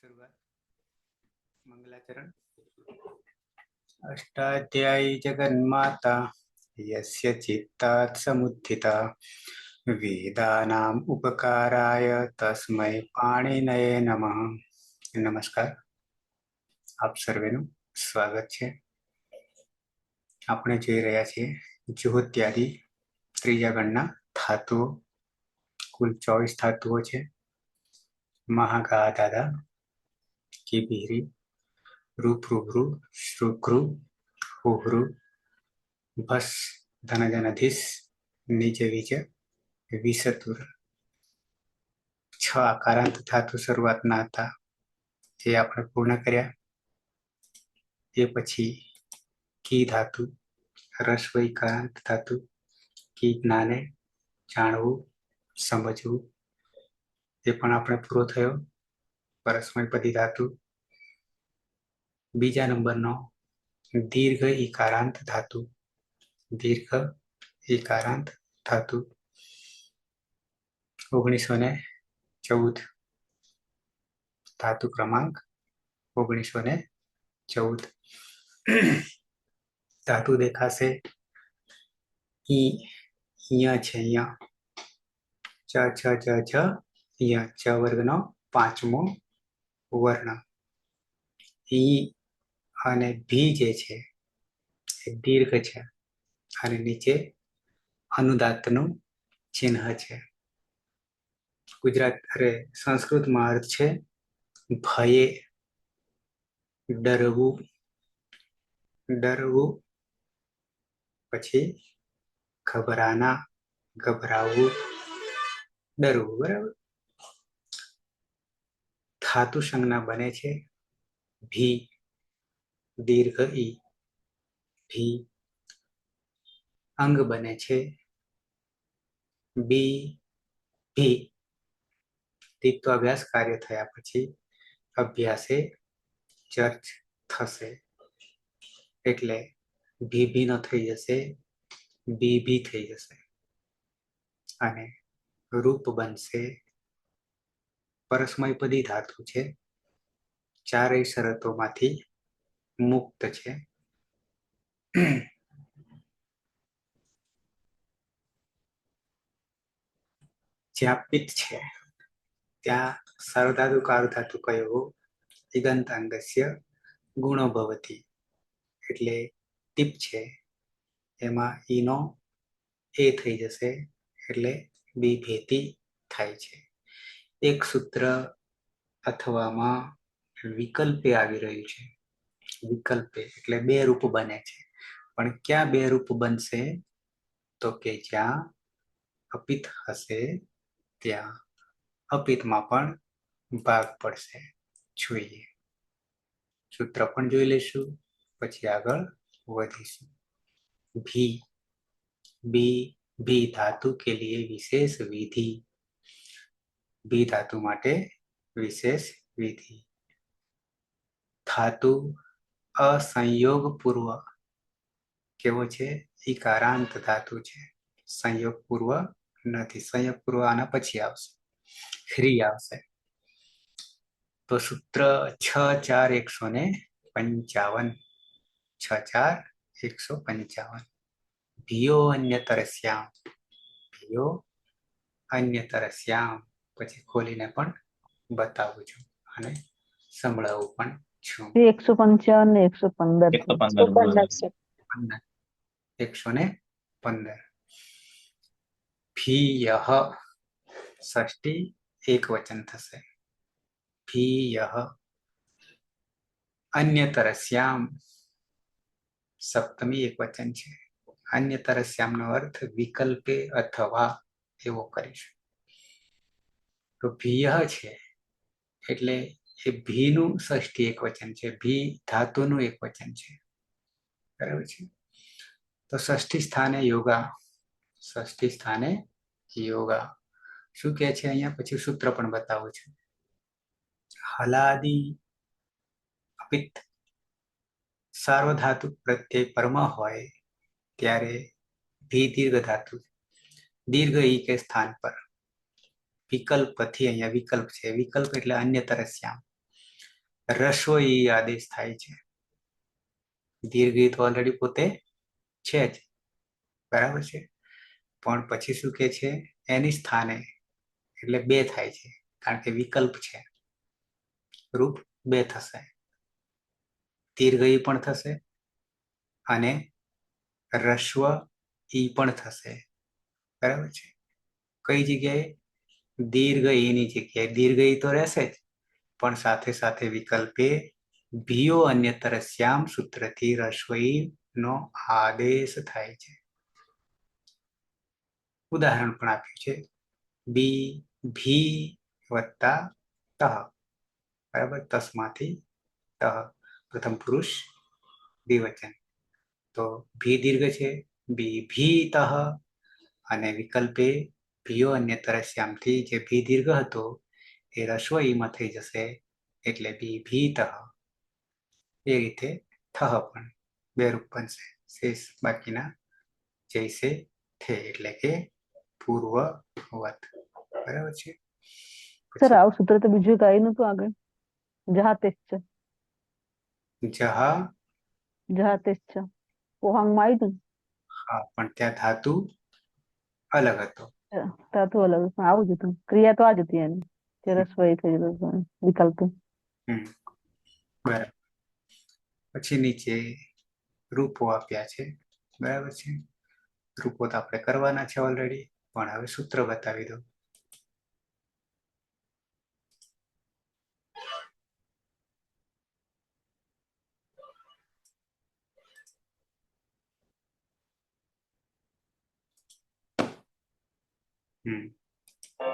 शुरुआत मंगलाचरण। अष्टाध्यायी जगन्माता यस्य चित्तात् समुत्थिता वेदानाम् उपकाराय तस्मै पाणिनये नमः। नमस्कार, આપ સર્વેનું સ્વાગત છે. આપણે જોઈ રહ્યા છીએ જ્યોત્યાદિ ત્રીજા ગણના ધાતુઓ. કુલ 24 ધાતુઓ છે. મહાગા દાદા કી બિહરી રૂપૃભૃ શ્રુઘ્રુ હુહૃ ભસ ધનજનધીસ નિજ વિજ વિસતુર. 6 આકારાંત ધાતુ શરૂઆતના હતા, જે આપણે પૂર્ણ કર્યા. એ પછી કી ધાતુ, રસ્વૈકારાંત ધાતુ, કી જ્ઞાને, જાણવું, સમજવું, એ પણ આપણે પૂરો થયો. પરસ્મયપદી ધાતુ. બીજા નંબરનો દીર્ઘ ઈકારાંત ધાતુ. દીર્ઘ ઈકારાંત ધાતુ 1914. ધાતુ ક્રમાંક 1914. ધાતુ દેખાશે. ઈ અહીંયા છે, અહીંયા ચ છ જ છ, અહીંયા ચ વર્ગનો 5મો વર્ણ. ઈ અને ભી જે છે એ દીર્ઘ છે અને નીચે અનુદાત્તનું ચિહ્ન છે. સંસ્કૃતમાં અર્થ છે ભયે, ડરવું, ડરવું. પછી ઘબરાના, ગભરાવું, ડરવું. બરાબર. ધાતુ સંજ્ઞા બને છે ભી, દીર્ઘ ઈ, ભી. અંગ બને છે બી, ભી. તીત્વ અભ્યાસ કાર્ય થયા પછી અભ્યાસે ચર્ચ થશે, એટલે ભી ભી નો થઈ જશે, બી ભી થઈ જશે અને રૂપ બનશે. પરસ્મયપદી ધાતુ છે, ચારેય શરતોમાંથી મુક્ત છે. જ્યાં પિત્ત છે ત્યાં સાર્વધાતુ કારુધાતુ કયો ઇગંતાંગસ્ય ગુણો ભવતી. એટલે ટીપ છે એમાં ઈનો એ થઈ જશે, એટલે બી ભેતી થાય છે. એક સૂત્ર અથવામાં વિકલ્પે આવી રહ્યું છે. વિકલ્પે એટલે બે રૂપ બને છે. પણ ક્યાં બે રૂપ બનશે? તો કે જ્યાં અપિત હશે ત્યાં અપિતમાં પણ ભાગ પડશે. જોઈએ, સૂત્ર પણ જોઈ લઈશું, પછી આગળ વધીશું. भी, बी भी धातु के लिए विशेष विधि. भी धातु माटे विशेष विधि. धातु असंयोग पूर्व केवो छे? इकारांत धातु छे. संयोग पूर्व નથી. સંયોગ પૂર્વ આના પછી આવશે, ખ્રી આવશે. તો સૂત્ર 6-4-155. 6-4-155. ભીયો અન્યતરસ્યામ, ભીયો અન્યતરસ્યામ. પછી ખોલીને પણ બતાવું છું અને સંભળાવું પણ છું. 155 ને 115 115. ભીયઃ ષષ્ઠી એક વચન થશે. ભીયઃ. અન્યતરસ્યામ સપ્તમી એક વચન છે. અન્યતરસ્યામનો અર્થ વિકલ્પે અથવા એવો કરીશું. તો ભીયઃ છે એટલે એ ભીનું ષષ્ઠી એક વચન છે. ભી ધાતુનું એક વચન છે. બરાબર છે. તો ષષ્ઠી સ્થાને યોગા, ષષ્ઠી સ્થાને યોગા. શું કે છે અહીંયા? પછી સૂત્ર પણ બતાવું છું. હલાદી અપિત સાર્વધાતુ પ્રત્યય પરમા હોય ત્યારે ભી દીર્ઘ ધાતુ, દીર્ઘ ઈ કે સ્થાન પર વિકલ્પથી, અહીંયા વિકલ્પ છે. વિકલ્પ એટલે અન્યતરસ્યામ. રસ્વ ઈ આદેશ થાય છે. દીર્ઘ ઈ તો ઓલરેડી પોતે છે જ, બરાબર છે. પણ પછી શું કે છે, એની સ્થાને એટલે બે થાય છે, કારણ કે વિકલ્પ છે. રૂપ બે થશે, દીર્ઘ ઈ પણ થશે અને રસ્વ ઈ પણ થશે, બરાબર છે. કઈ જગ્યાએ? દીર્ઘ ઈની જગ્યાએ દીર્ઘ ઈ તો રહેશે જ, પણ સાથે સાથે વિકલ્પે ભીયો અન્યતર શ્યામ સૂત્રથી રસ્વ ઈ નો આદેશ થાય છે. ઉદાહરણ પણ આપ્યું છે, બી ભી વત્તા તહ, બરાબર. તસ્માંથી તહ, પ્રથમ પુરુષ દ્વિવચન, તો ભી દીર્ઘ છે, બી ભી તહ, અને વિકલ્પે ભીયો અન્યતર શ્યામથી જે ભી દીર્ઘ હતો એ રસ્વ ઈમાં થઈ જશે, એટલે બી ભી તહ. એ રીતે થહ પણ બે રૂપ બનશે, શેષ બાકીના જૈસે થે, એટલે કે પૂર્વવત, બરાબર છે. સર આવું સૂત્ર તો બીજું કઈ નતું આગળ. જહાતેશ્ચ જહા, જહાતેશ્ચ પોહાંગમાં આવ્યું હા, પણ ત્યાં ધાતુ અલગ હતો. હતું તાતું અલગ પણ આવું જ હતું, ક્રિયા તો આ જ હતી એની, જે રસોઈ થઈ જતું વિકલ્પ. બરાબર. પછી નીચે રૂપો આપ્યા છે, બરાબર છે. રૂપો તો આપણે કરવાના છે ઓલરેડી, પણ હવે સૂત્ર બતાવી દો.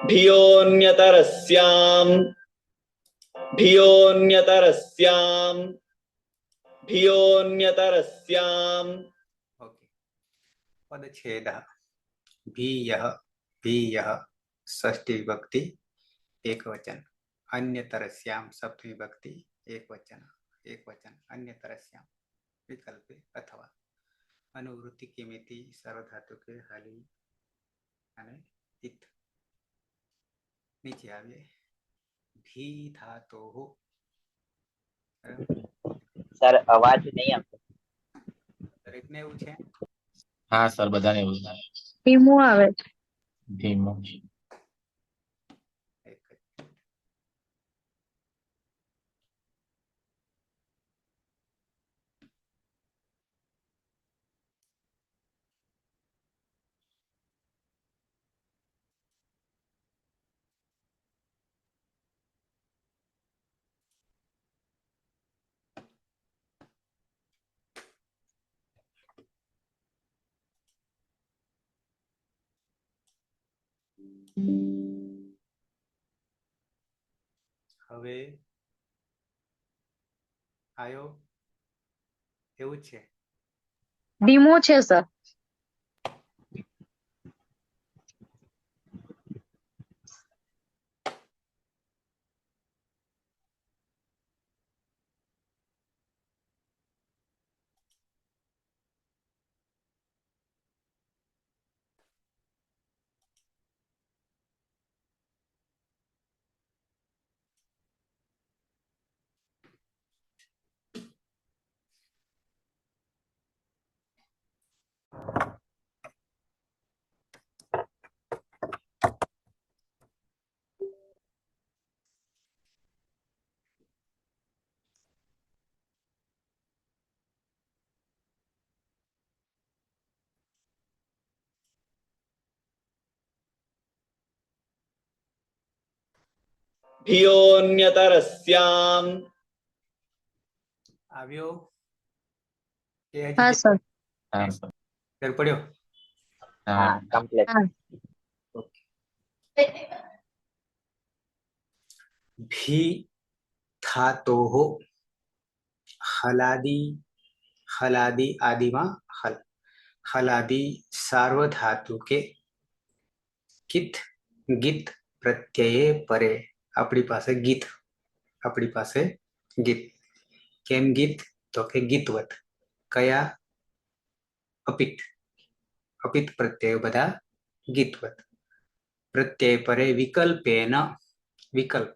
भियोऽन्यतरस्यां भियोऽन्यतरस्यां भियोऽन्यतरस्यां. ઓકે. પદછેદ ભીયઃ ભીયઃ ષષ્ઠી વિભક્તિ એકવચન, અન્યતરસ્યામ સપ્તમી વિભક્તિ એકવચન, અન્યતરસ્યામ વિકલ્પે અથવા અનુવૃત્તિ કિમિતિ સર્વધાતુકે હલી અને ઇથ. નીચે આવીએ, ભી ધાતોઃ, સર અવાજ નહીં આવતો. દરેકને એવું છે? હા સર, બધાને એવું થાય. ધીમું આવે છે. ધીમો. એક જ. હવે આયો એવું જ છે. ધીમું છે સર. भियोऽन्यतरस्यां આવ્યો કે હજી હા સર. હા સર. ફેર પડ્યો? હા, હા. કમ્પ્લીટ. ઓકે. ભી ધાતોઃ હલાદી, હલાદી આદિમાં હલ, હલાદી સાર્વધાતુકે કિત ગીત પ્રત્યયે પરે. આપણી પાસે ગીત, આપણી પાસે ગીત. કેમ ગીત? તો કે ગીતવત. કયા? અપિત, અપિત પ્રત્યય બધા ગીતવત. પ્રત્યય પરે વિકલ્પેન, વિકલ્પ,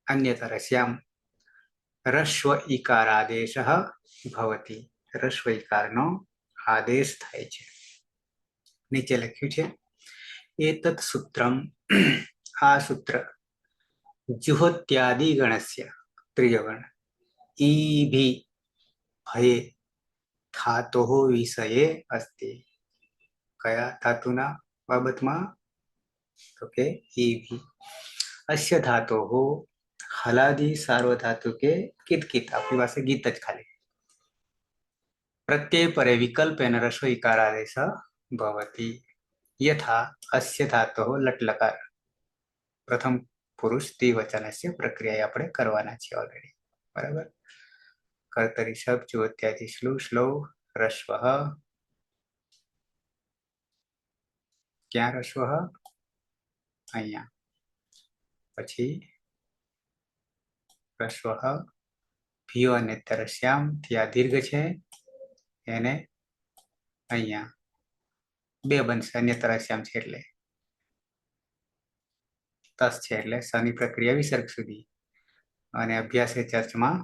અન્યતરસ્યામ રસ્વ ઈકારાદેશઃ ભવતિ. રસ્વ ઈકારનો આદેશ થાય છે. નીચે લખ્યું છે એતત સૂત્રમ. આ સૂત્ર જુહોત્યાદિ ગણસ્ય ત્રીજો ગણ ઈભી ભયે ધાતોઃ વિષયે અસ્તિ. કયા ધાતુના બાબતમાં? તો કે ઈભી. અસ્ય ધાતોઃ હલાદી સાર્વધાતુકે કિતકિત. આપણી પાસે ગીત જ ખાલી. પ્રત્યય પરે વિકલ્પેન રસ્વ ઈકારાદેશ ભવતિ. યથા અસ્ય ધાતોઃ લટ્લકાર. પ્રથમ પુરુષ દ્વિવચનસ્ય પ્રક્રિયા આપણે કરવાના છે ઓલરેડી. બરાબર. કર્તરી શબ્દ જુહોત્યાદિ શ્લુ શ્લૌ રસ્વ. ક્યાં રસ્વ? અહીંયા. પછી રસ્વ ભીયો અને તરસ્યામ થી આ દીર્ઘ છે એને અહીંયા બે બનશે. અન્ય તરસ્યામ છે એટલે તસ છે એટલે સની પ્રક્રિયા વિસર્ગ સુધી. અને અભ્યાસે ચર્ચમાં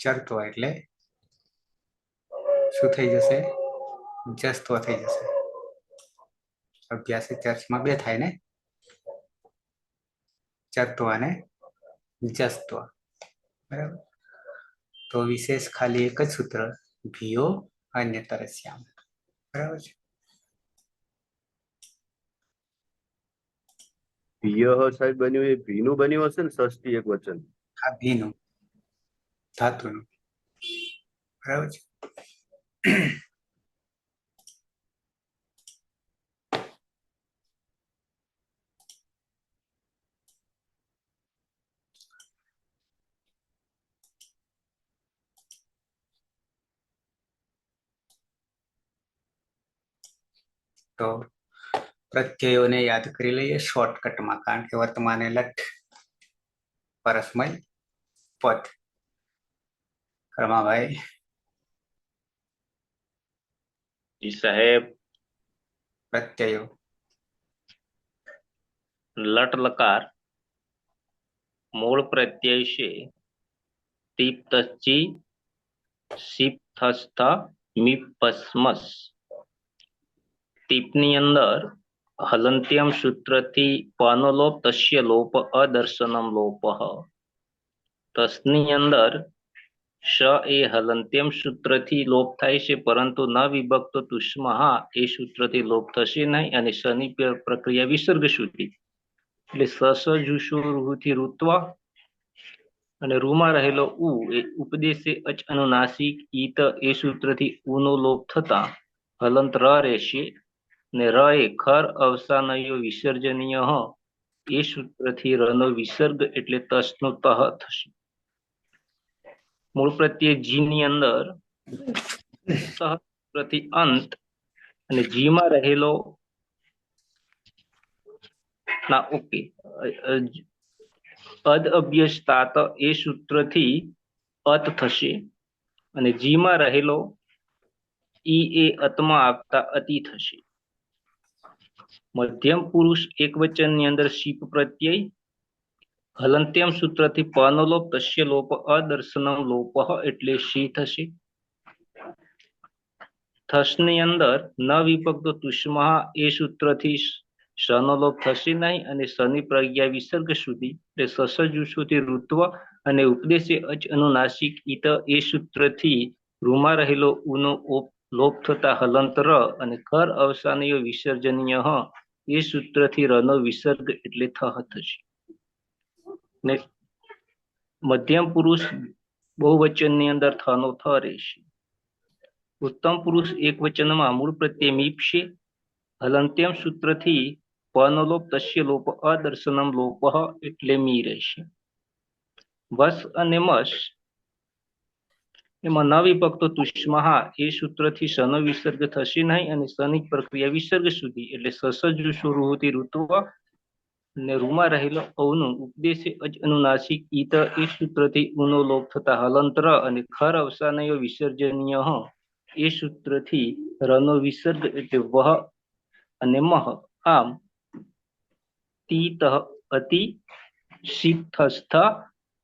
ચરતો એટલે શું થઈ જશે? જસ્તો થઈ જશે. અભ્યાસે ચર્ચમાં બે થાય ને, ચરતો અને જસ્તો. બરાબર. તો વિશેષ ખાલી એક જ સૂત્ર ભીયો અન્ય તરસ્યામ. બરાબર છે. ભીય સાહેબ બન્યું એ ભીનું બન્યું હશે ને, ષષ્ઠી એક વચન. આ ભીનું ધાતુનું. બરાબર છે. તો પ્રત્યયોને યાદ કરી લઈએ શોર્ટકટમાં, કારણ કે વર્તમાને લટ પરસ્મય પદ. કર્માભાઈ. જી સાહેબ. પ્રત્યયો લટ લકાર મૂળ પ્રત્યય છે તીપ્તચી સિપ્થસ્થ મિપસ્મસ. ટીપની અંદર હલંત્યમ સૂત્રથી પનો લોપ તસ્ય લોપ અદર્શનમ લોપ. તસની અંદર શ એ હલંત્યમ સૂત્રથી લોપ થાય છે, પરંતુ ન વિભક્ત તુષ્મહા એ સૂત્રથી લોપ થશે નહીં. અને શની પ્રક્રિયા વિસર્ગ સુધી એટલે સસ જુષુથી ઋત્વા અને રૂમાં રહેલો ઉ એ ઉપદેશે અચ અનુનાસિક ઈત એ સૂત્રથી ઉનો લોપ થતા હલંત ર રહેશે. ને ર એ ખર અવસાનયો વિસર્જનીય એ સૂત્રથી રનો વિસર્ગ એટલે તસનો તહ થશે. મૂળ પ્રત્યય જી ની અંદર પ્રતિ અંત અને જી માં રહેલો ના ઓકે અદ અભ્યસ્તાત એ સૂત્રથી અત થશે. અને જી માં રહેલો ઈ એ અતમાં આવતા અતિ થશે. મધ્યમ પુરુષ એક વચનની અંદર શીપ પ્રત્યય હલંત્યમ સૂત્રથી પનો લોપ તસ્ય લોપ અદર્શનમ લોપ એટલે શી થશે. થસની અંદર ન વિભક્ત તુષ્મા એ સૂત્રથી શનો લોપ થશે નહીં. અને શની પ્રજ્ઞા વિસર્ગ સુધી એટલે સસજુષુથી ઋત્વ અને ઉપદેશે અચ અનુનાસિક ઈત એ સૂત્રથી રૂમાં રહેલો ઉનો લોપ થતા હલંત ર અને કર અવસાનીય વિસર્જનીય એ સૂત્રથી રનો વિસર્ગ એટલે થ થશે. ને મધ્યમ પુરુષ બહુવચનની અંદર થનો થ રહેશે. ઉત્તમ પુરુષ એક વચનમાં મૂળ પ્રત્યય મીપશે. હલંત્યમ સૂત્રથી પનો લોપ તસ્ય લોપ અદર્શનમ લોપ એટલે મી રહેશે. વસ અને મસ એમાં ન વિભક્તો તુષ્મહા એ સૂત્રથી શનો વિસર્ગ થશે નહીં. અને શની પ્રક્રિયા વિસર્ગ સુધી એટલે સસજુષુરુથી ઋત્વ ને રૂમાં રહેલો ઔનું ઉપદેશે અજ અનુનાસિક ઈત એ સૂત્રથી ઉનો લોપ થતા હલંત્ર અને ખર અવસાનયો વિસર્જનીય એ સૂત્રથી રનો વિસર્ગ એટલે વહ અને મહ. આમ તીત અતિ સિદ્ધસ્થ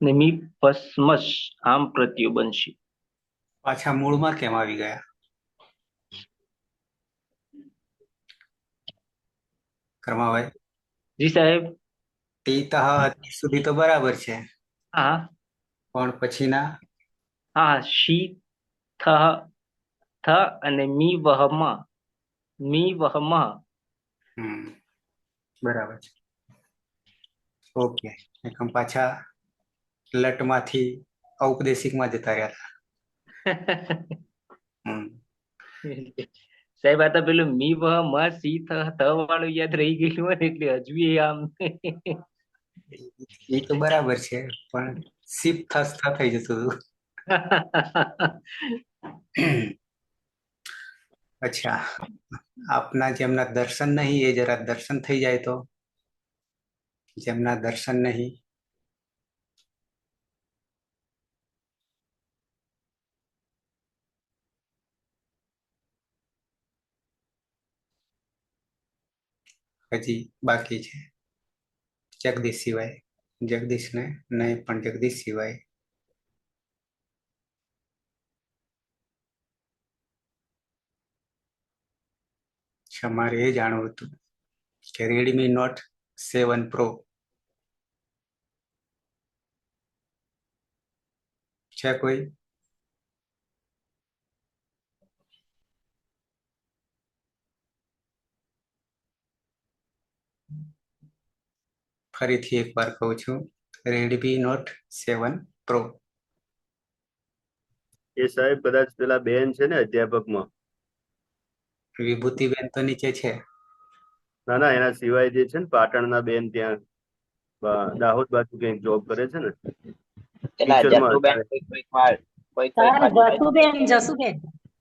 ને મી ભસ્મશ આમ પ્રત્યય બનશે. પાછા મૂળમાં કેમ આવી ગયા? કર્માભાઈ, જી સાહેબ. તીતઃ અતિ સુધી તો બરાબર છે, હા પણ પછીના હા શી થ થ અને મી વહમાં બરાબર છે. ઓકે, એકમ પાછા લટમાંથી ઔપદેશિકમાં જતા રહ્યા હતા. સાહેબ આ તો પેલું મી વહમાં સી થ વાળું યાદ રહી ગયું હોય ને એટલે હજુ એ આમ એ તો બરાબર છે, પણ સીપ થસ થઈ જતું હતું. અચ્છા, આપના જેમના દર્શન નહીં એ જરા દર્શન થઈ જાય તો. જેમના દર્શન નહીં હજી બાકી છે. જગદીશ સિવાય, જગદીશ ને નહીં, પણ જગદીશ સિવાય મારે એ જાણવું હતું કે રેડમી નોટ 7 પ્રો છે કોઈ? ફરીથી એકવાર કહું છું, રેડમી નોટ 7 પ્રો. એ સાહેબ કદાચ પેલા બેન છે ને અધ્યાપકમાં. વિભૂતિબેન તો નીચે છે. ના ના, એના સિવાય જે છે ને પાટણના બેન ત્યાં દાહોદ બાજુ ક્યાંક જોબ કરે છે ને, પેલા ટીચરમાં જસુબેન હતા. કોઈક વાર કોઈક વાર જસુબેન જસુબેન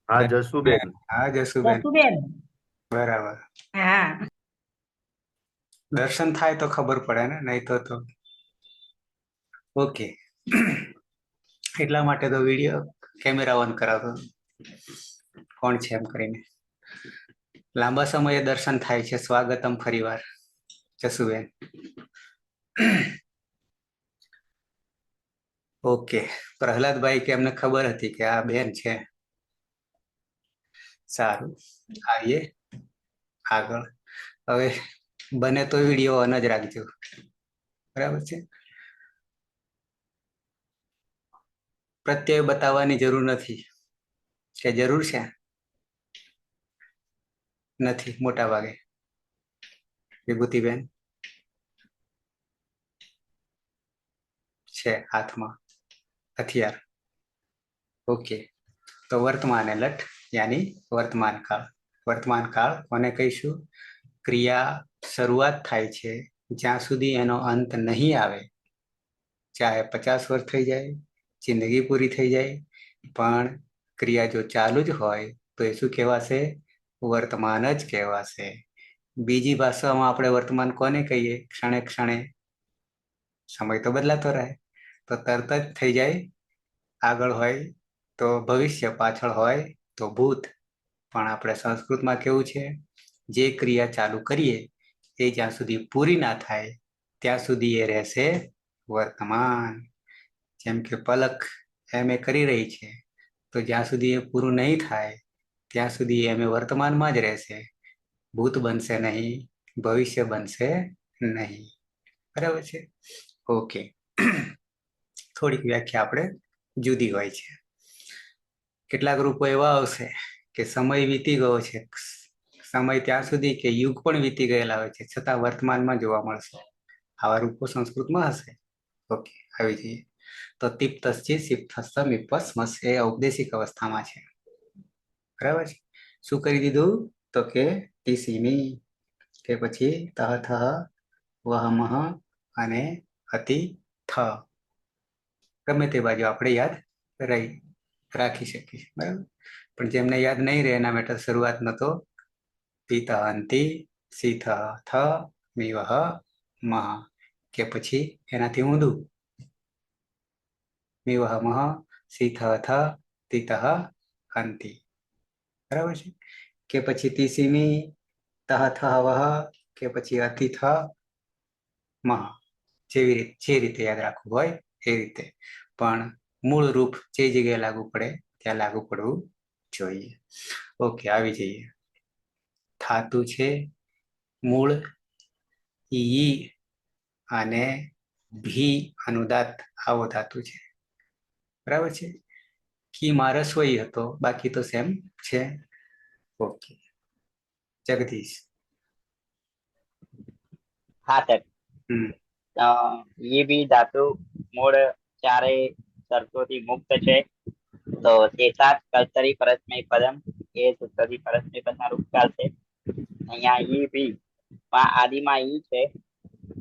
હા, જસુબેન. હા, જસુબેન, જસુબેન બરાબર. હા દર્શન થાય તો ખબર પડે ને, નહીં તો ઓકે. એટલા માટે તો વિડીયો કેમેરા ઓન કરાવતો કોણ છે એમ કરીને. લાંબા સમયે દર્શન થાય છે. સ્વાગતમ ફરીવાર જસુબેન. ઓકે, પ્રહલાદભાઈ કે એમને ખબર હતી કે આ બેન છે. સારું, આવીએ આગળ. હવે બને તો વિડીયો ઓન જ રાખજો, બરાબર છે. પ્રત્યય બતાવવાની જરૂર નથી કે જરૂર છે? નથી મોટા ભાગે. વિભૂતિબેન છે હાથમાં હથિયાર. ઓકે, તો વર્તમાન લટ યાની વર્તમાન કાળ. વર્તમાન કાળ કોને કહીશું? ક્રિયા શરૂઆત થાય છે જ્યાં સુધી એનો અંત નહીં આવે, ચાહે 50 વર્ષ થઈ જાય, જિંદગી પૂરી થઈ જાય, પણ ક્રિયા જો ચાલુ જ હોય તો એ શું કહેવાશે? વર્તમાન જ કહેવાશે. બીજી ભાષામાં આપણે વર્તમાન કોને કહીએ? ક્ષણે ક્ષણે. સમય તો બદલાતો રહે, તો તરત જ થઈ જાય. આગળ હોય તો ભવિષ્ય, પાછળ હોય તો ભૂત. પણ આપણે સંસ્કૃતમાં કેવું છે? જે ક્રિયા ચાલુ કરીએ એ જ્યાં સુધી પૂરી ના થાય ત્યાં સુધી એ રહેશે વર્તમાન. જેમ કે પલક એમ એ કરી રહી છે, તો જ્યાં સુધી એ પૂરું નહીં થાય ત્યાં સુધી એમ એ વર્તમાનમાં જ રહેશે. ભૂત બનશે નહીં, ભવિષ્ય બનશે નહીં. બરાબર છે? ઓકે. થોડીક વ્યાખ્યા આપણે જુદી હોય છે. કેટલાક રૂપો એવા આવશે કે સમય વીતી ગયો છે, સમય ત્યાં સુધી કે યુગ પણ વીતી ગયેલા હોય છે, છતાં વર્તમાનમાં જોવા મળશે. આવા રૂપો સંસ્કૃતમાં હશે. ઓકે, આવી જઈએ. તો તિપ્તશ્ચિ સિપ્તસ્થ મિપસ્મસ એ ઔપદેશિક અવસ્થામાં છે. બરાબર છે? શું કરી દીધું? તો કે ટીસીમી કે પછી તહ થહ વહમહ અને અતિ થ. ગમે તે બાજુ આપણે યાદ રાખી શકીએ. બરાબર? પણ જેમને યાદ નહીં રહે એના માટે શરૂઆતનો તો પિત અંતિ સિથ થ મિવહ મહ કે પછી એનાથી ઊંધું મિવહ મહ સિથ થ તિતઃ અંતિ. બરાબર છે? કે પછી તિસીમી તહ થ વહ કે પછી અતિ થ મહ. જે રીતે યાદ રાખવું હોય એ રીતે, પણ મૂળ રૂપ જે જગ્યાએ લાગુ પડે ત્યાં લાગુ પડવું જોઈએ. ઓકે, આવી જઈએ. ધાતુ છે મૂળ ઈ અને ભી અનુદાત આવો ધાતુ છે. બરાબર છે. કી માં રસોઈ હતો, બાકી તો સેમ છે. ઓકે, જગદીશ. હા સર. હમ ये भी धातु मूળ ચારે શરતોથી મુક્ત છે. તો તે સાત કર્તરી પરસ્મય પદમ એ સૂત્રથી પરસ્મય પદના રૂપકાળ છે. અહીંયા ઈ બી માં આદિમાં ઈ છે,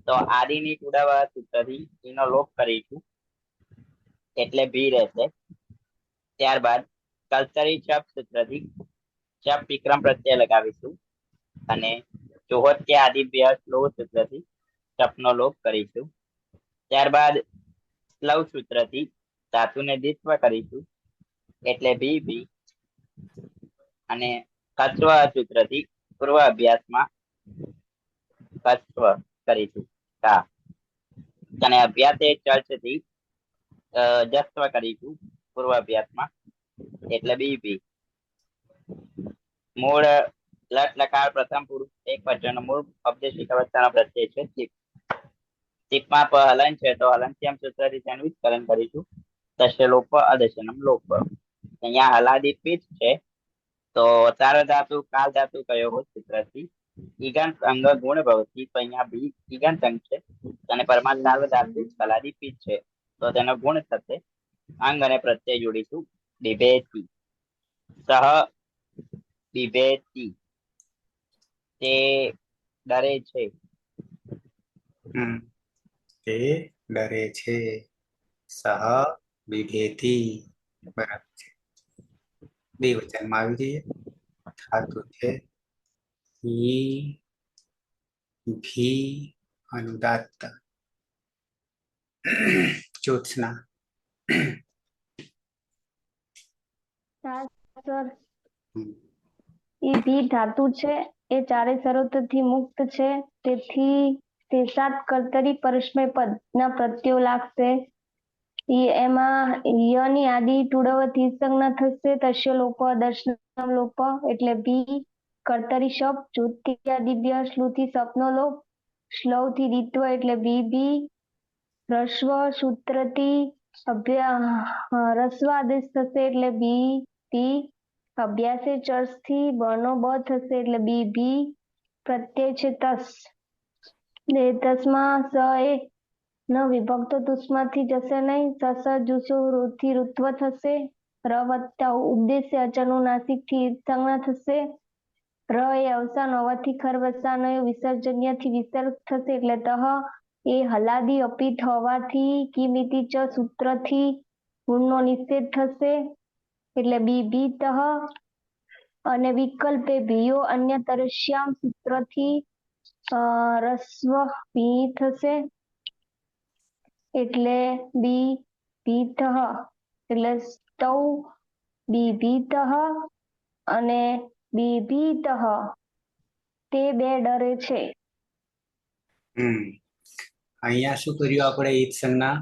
તો આદિની ઉડાવા સૂત્રથી ઈનો લોપ કરીશું એટલે બી રહેશે. ત્યારબાદ કર્તરી ચપ સૂત્રથી ચપ વિક્રમ પ્રત્યય લગાવીશું અને ચોહત્ય આદિભ્ય સ્લો સૂત્રથી ચપનો લોપ કરીશું. ત્યારબાદ સ્લવ સૂત્રથી ધાતુને દ્વિત્વ કરીશું એટલે બી બી, અને કસ્વ સૂત્રથી પૂર્વ અભ્યાસમાં કસ્વ કરીશું કા, અને અભ્યાસે ચર્ચથી જસ્વ કરીશું પૂર્વ અભ્યાસમાં એટલે બી બી. મૂળ લટ લકાર પ્રથમ પુરુષ એક વચન મૂળ અપદેશિક અવસ્થાનો પ્રત્યય છે. ચીપ ચીપમાં હલન છે તો હલનશ્યામ સૂત્રથી તેનું વિસ્તરણ કરીશું. દશ્ય લોપ અદશ્યનમ લોપ. અહીંયા હલાદી પીચ છે તો સાર્વધાતુ કાલ ધાતુ કયો હોય સૂત્રથી ઈગંત અંગ ગુણ ભવતી, તો અહીંયા બી ઈગંત અંગ છે અને પરમાર્થ સાર્વધાતુ કલાદી પીચ છે તો તેનો ગુણ થશે. અંગ અને પ્રત્યય જોડીશું બિભેતી. સહ બિભેતી તે ડરે છે. તે ડરે છે. સહ બિભેતી. બરાબર છે. બે વચનમાં આવી જઈએ. ધાતુ છે ઈ ભી અનુદાત્ત. જ્યોત્સના. સર, હમ. એ ભી ધાતુ છે, એ ચારે શરતોથી મુક્ત છે, તેથી તે સાત કર્તરી પરસ્મય પદ ના પ્રત્યયો લાગશે. એમાં યની આદિ ટુડવથી સંજ્ઞા થશે. તસ્ય લોપ દર્શન લોપ એટલે બી. કર્તરી શબ જ્યોતિયાદિભ્ય શ્લુથી સપનો લોપ, શ્લવથી રીત્વ એટલે બી બી. રસ્વ સૂત્રથી રસ્વ આદેશ થશે એટલે બી ટી. અભ્યાસે ચર્ચથી બનો બ થશે એટલે બી બી. પ્રત્યય છે તસ, તસમાં સ એ ન વિભક્તો તુષ્માંથી જશે નહીં. સસ જુસો થી ઋત્વ થશે. ર વત્તા ઉપદેશ્ય અચનુનાસિક થી સંજ્ઞા થશે. ર એ અવસાન હોવાથી ખરવસાનો વિસર્જન્ય થી વિસર્ગ થશે એટલે તહ એ હલાદી અપિત હોવાથી કિમિતિ ચ સૂત્રથી ગુણનો નિષેધ થશે એટલે બી બી તહ. અને વિકલ્પે ભીયો અન્ય તરસ્યામ સૂત્રથી રસ્વ ભી થશે એટલે બી ભીતઃ એટલે સ્તૌ બી ભીતઃ અને બી ભીતઃ તે બે ડરે છે. અહીંયા શું કર્યું આપણે ઈદ સંજ્ઞા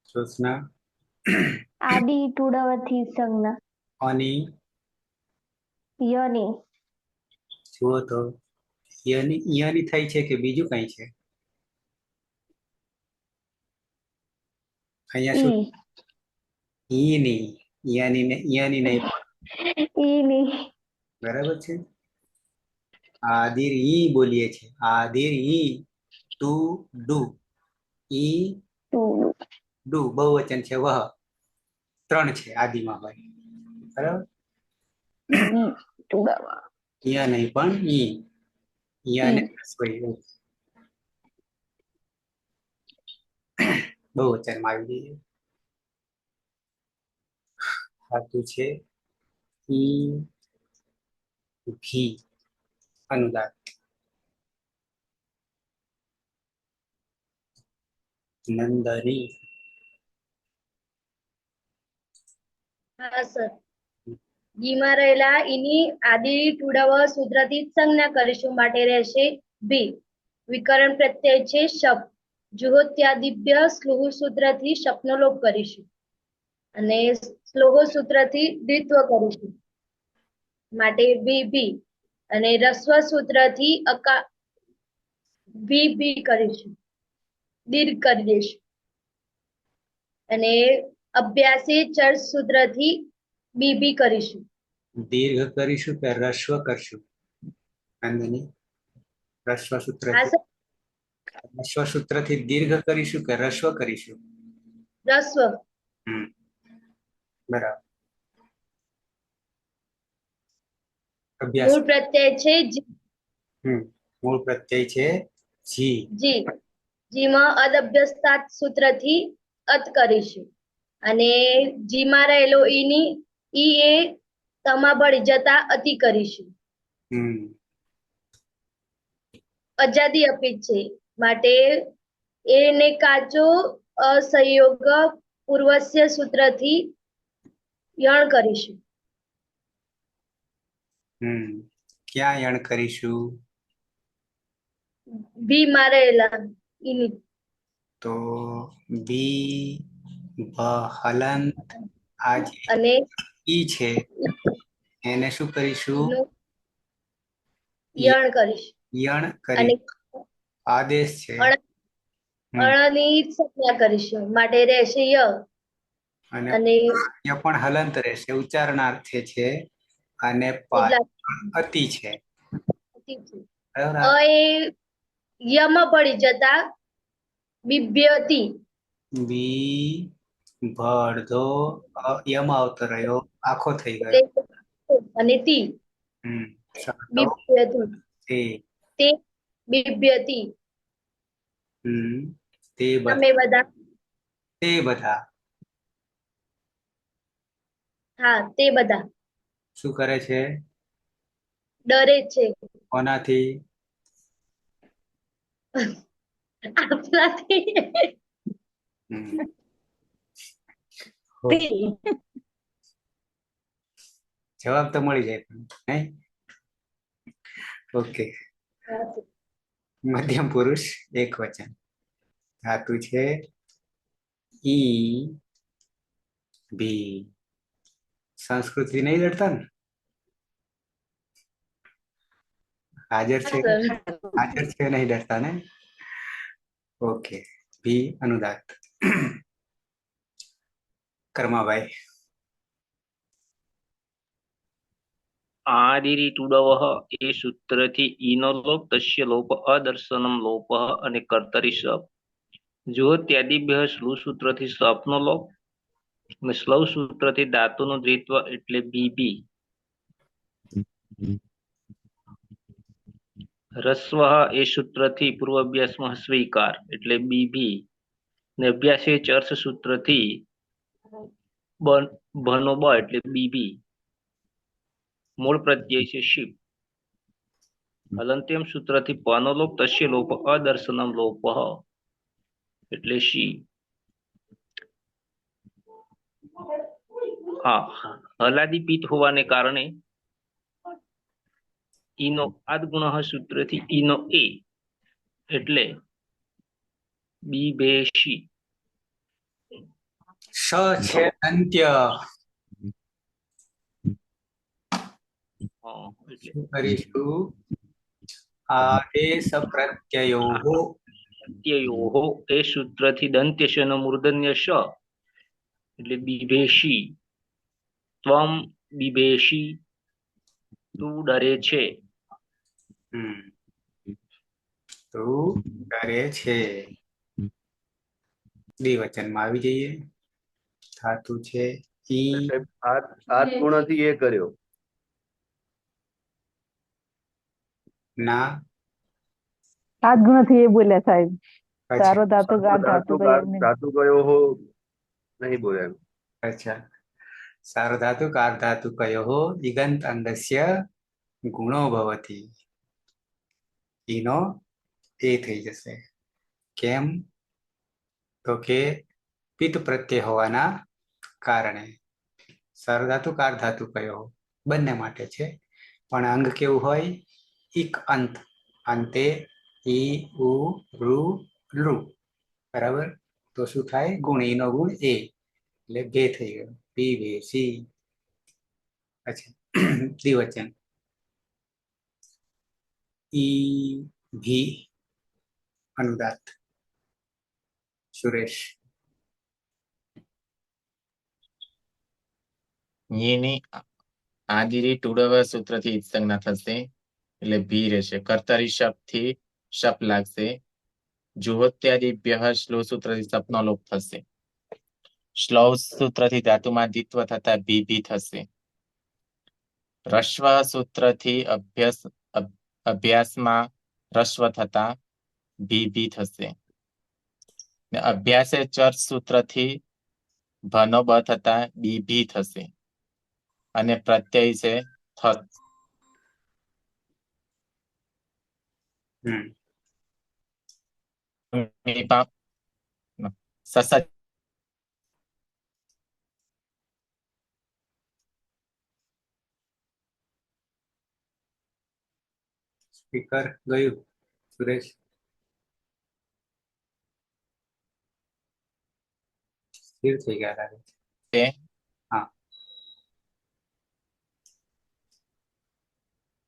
જ્યોત્સના આદિ ટુડવથી સંજ્ઞા અને યની જુઓ તો યની થઈ છે કે બીજું કઈ છે? અહીંયા શું ઈની યાની નહીં. ઈની બરાબર છે. આદિર ઈ બોલીએ છે. આદિર ઈ ટુ ડુ ઈ ડુ બહુવચન છે. વહ ત્રણ છે આદિમાં હોય. બરાબર. યા નહીં પણ ઈ યાને બહુવચનમાં આવી જઈએ. ધાતુ છે ઈ ભી અનુદાત. નંદરી. હા સર. જીમાં રહેલા ઈની આદિ ટુડવ સૂત્રથી સંજ્ઞા કરીશું માટે રહેશે બી. વિકરણ પ્રત્યય છે શબ જુહોત્યાદિભ્ય સ્લુહ સૂત્રથી શપ્નલોપ કરીશું અને સ્લોહ સૂત્રથી દ્વિત્વ કરીશું માટે બી અને રસ્વ સૂત્રથી બી કરીશું, દીર્ઘ કરી દઈશું અને અભ્યાસી ચર સૂત્રથી બી કરીશું. દીર્ઘ કરીશું કે રસ્વ કરશું? નંદિની, રસ્વ સૂત્ર હા સર, રસ્વ સૂત્રથી દીર્ઘ કરીશું કે રસ્વ કરીશું? રસ્વ. બરાબર. અભ્યાસ. મૂળ પ્રત્યય છે મૂળ પ્રત્યય છે જી. જીમાં અદભ્યસ્તાત સૂત્રથી અત કરીશું અને જીમાં રહેલો ઈ એ તમા બળી જતા અતિ કરીશું. અજાદી અપિત છે માટે એને કાચો અસહયોગ પૂર્વસ્ય સૂત્રથી યણ કરીશું. ક્યાં યણ કરીશું? બી મારેલા ઈની. તો બી હલંત આ જે અને ઈ છે એને શું કરીશું? યણ કરીશું યણ અને કરી આદેશ છે અણની સંજ્ઞા કરીશું માટે રહેશે ય અને અને ય પણ હલંત રહેશે, ઉચ્ચારણાર્થે છે અને અતિ છે. બરાબર? અ એ યમાં પડી જતા બિભ્યતિ. બી ભડધો યમાં આવતો રહ્યો, આખો થઈ ગયો અને તી બિભ્યતિ તે બિભ્યતિ. તે તમે બધા હા તે બધા શું કરે છે? ડરે છે. કોનાથી? આપણાથી. જવાબ તો મળી જાય નહીં? ઓકે. મધ્યમ પુરુષ એક વચન ધાતુ છે ઈ બી. સંસ્કૃતિ નહીં લડતા ને? હાજર છે નહીં ડરતા ને? ઓકે. બી અનુદાત. કર્માભાઈ. આદિરી ટુડવઃ એ સૂત્રથી ઈનો લોપ તસ્ય લોપ અદર્શનમ લોપ અને કર્તરી સપ. જો ત્યાદિભ્ય શ્લુ સૂત્રથી સપનો લોપ અને સ્લવ સૂત્રથી ધાતુનું દ્વિત્વ એટલે બી. રસ્વ એ સૂત્રથી પૂર્વ અભ્યાસમાં સ્વીકાર એટલે બી ને અભ્યાસી ચર્ચ સૂત્રથી ભનો બ એટલે બી. મૂળ પ્રત્યય છે શિપ. હલંત્યમ સૂત્રથી પનો લોપ તસ્ય લોપ અદર્શનમ લોપ એટલે શી. હલાદી પિત્ત હોવાને કારણે ઈનો આદગુણ સૂત્રથી ઈનો એ એટલે બીભેશી. શ છે અંત્ય. શું કરીશું? આદેશ પ્રત્યયો એ સૂત્રથી દંત્યશ નો મૂર્ધન્ય શ એટલે બીભેશી. ત્વમ બીભેશી તું ડરે છે. તું ડરે છે. દ્વિવચનમાં આવી જઈએ. ધાતુ છે ઈ. આઠ ગુણથી એ કર્યો ના આજ ગુણથી એ બોલ્યા સાહેબ. સારો ધાતુ ધાતુ કયો હો નહીં બોલ્યા. અચ્છા. સારો ધાતુ કાર ધાતુ કયો હો ઇગંત અંગસ્ય ગુણો ભવતી. ઈનો એ થઈ જશે. કેમ? તો કે પિત્ત પ્રત્યય હોવાના કારણે. સારો ધાતુ કાર ધાતુ કયો બંને માટે છે, પણ અંગ કેવું હોય? ઇક અંત. અંતે ઈ ઉ ઋ લૃ બરાબર. તો શું થાય? ગુણ ઈ નો ગુણ એ, એટલે બે થઈ ગયો. પી બે સી. અચ્છા, દ્વિવચન ઈ ભી અનુદાત. સુરેશ. યની આદિરી ટુડવ સૂત્રથી ઈત સંજ્ઞા થશે એટલે ભી રહેશે. કર્તરી શબ્દથી શપ લાગશે. જુહોત્યાદિભ્ય શ્લો સૂત્રથી સપનો લોપ થશે. શ્લૌ સૂત્રથી ધાતુમાં દ્વિત્વ થતા ભી ભી થશે. રસ્વ સૂત્રથી અભ્યાસમાં રસ્વ થતા ભી ભી થશે. ને અભ્યાસે ચર સૂત્રથી ભનો બ થતા બી ભી થશે. અને પ્રત્યય છે થ. સસ સ્પીકર ગયું. સુરેશ સ્થિર થઈ ગયા લાગે છે. છે. હા.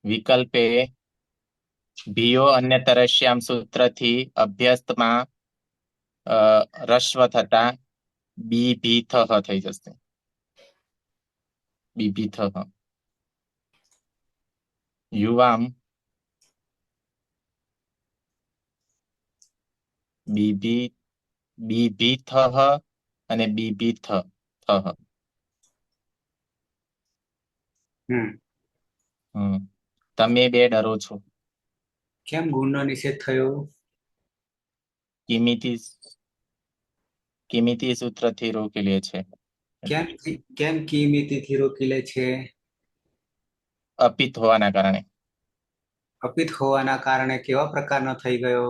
વિકલ્પે ભીયો અન્યતરશ્યામ સૂત્રથી અભ્યસ્તમાં રસ્વ થતા બી ભી થ થઈ જશે. બી ભી થ. યુવામ બી ભી થ અને બી ભી થ. તમે બે ડરો છો. કેમ ગુણનો નિષેધ થયો? કિમિતિ સૂત્રથી રોકી લે છે. કેમ કિમિતિથી રોકી લે છે? અપિત હોવાના કારણે. અપિત હોવાના કારણે કેવા પ્રકારનો થઈ ગયો?